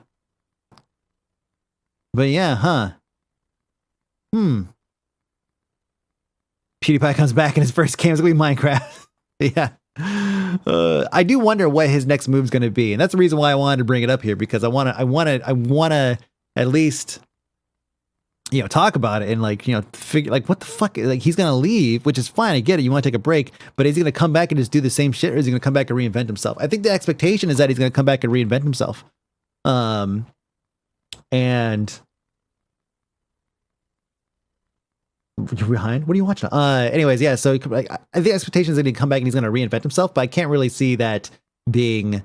yeah, PewDiePie comes back and his first game is gonna be Minecraft. Yeah. I do wonder what his next move is going to be, and that's the reason why I wanted to bring it up here, because I want to at least talk about it and figure what the fuck, he's going to leave, which is fine. I get it. You want to take a break, but is he going to come back and just do the same shit, or is he going to come back and reinvent himself? I think the expectation is that he's going to come back and reinvent himself. And you're behind? What are you watching? Anyways, yeah. So I think the expectation is that he'd come back and he's going to reinvent himself, but I can't really see that being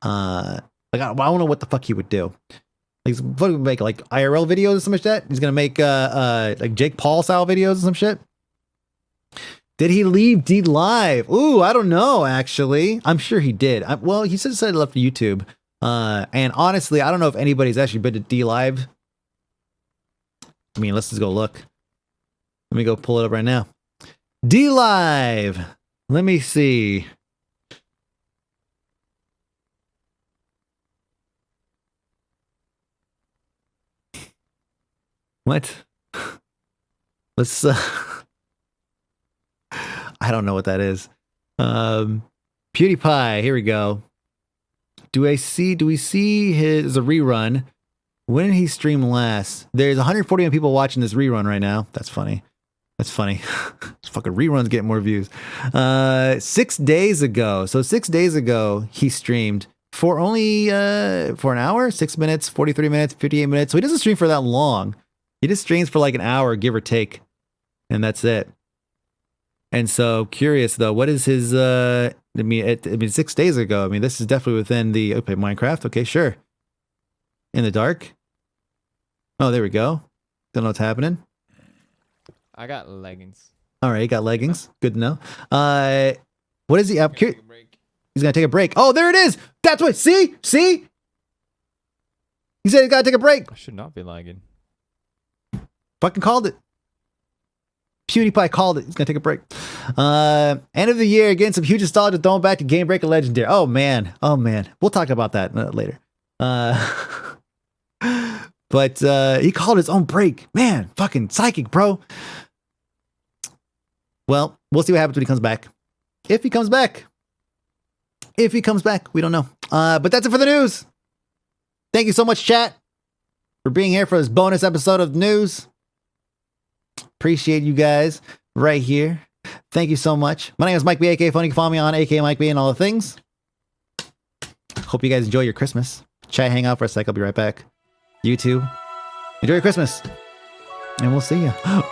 I don't know what the fuck he would do. He's going to make IRL videos or some shit. He's going to make Jake Paul style videos or some shit. Did he leave DLive? Ooh, I don't know. Actually, I'm sure he did. Well, he said he left YouTube. And honestly, I don't know if anybody's actually been to DLive. I mean, let's just go look. Let me go pull it up right now. DLive. Let me see. What? Let's I don't know what that is. PewDiePie, here we go. Do we see his a rerun? When did he stream last? There's 141 people watching this rerun right now. That's funny. That's funny. This fucking reruns get more views. 6 days ago. So 6 days ago, he streamed for only for an hour, 6 minutes, 43 minutes, 58 minutes. So he doesn't stream for that long. He just streams for like an hour, give or take, and that's it. And so curious though, what is his? I mean, 6 days ago. I mean, this is definitely within the Minecraft. Okay, sure. In the dark. Oh, there we go. Don't know what's happening. I got leggings. All right, got leggings. Good to know. What is he up? He's gonna take a break. Oh, there it is. That's what. See. He said he's gotta take a break. I should not be lagging. Fucking called it. PewDiePie called it. He's gonna take a break. End of the year, getting some huge nostalgia, throwing back to Game Breaker Legendary. Oh man. We'll talk about that later. But he called his own break. Man, fucking psychic, bro. Well, we'll see what happens when he comes back. If he comes back. We don't know. But that's it for the news. Thank you so much, chat, for being here for this bonus episode of news. Appreciate you guys right here. Thank you so much. My name is Mike B, aka Fony. You can follow me on aka Mike B and all the things. Hope you guys enjoy your Christmas. Chat, hang out for a sec. I'll be right back. You too. Enjoy your Christmas. And we'll see you. Bye.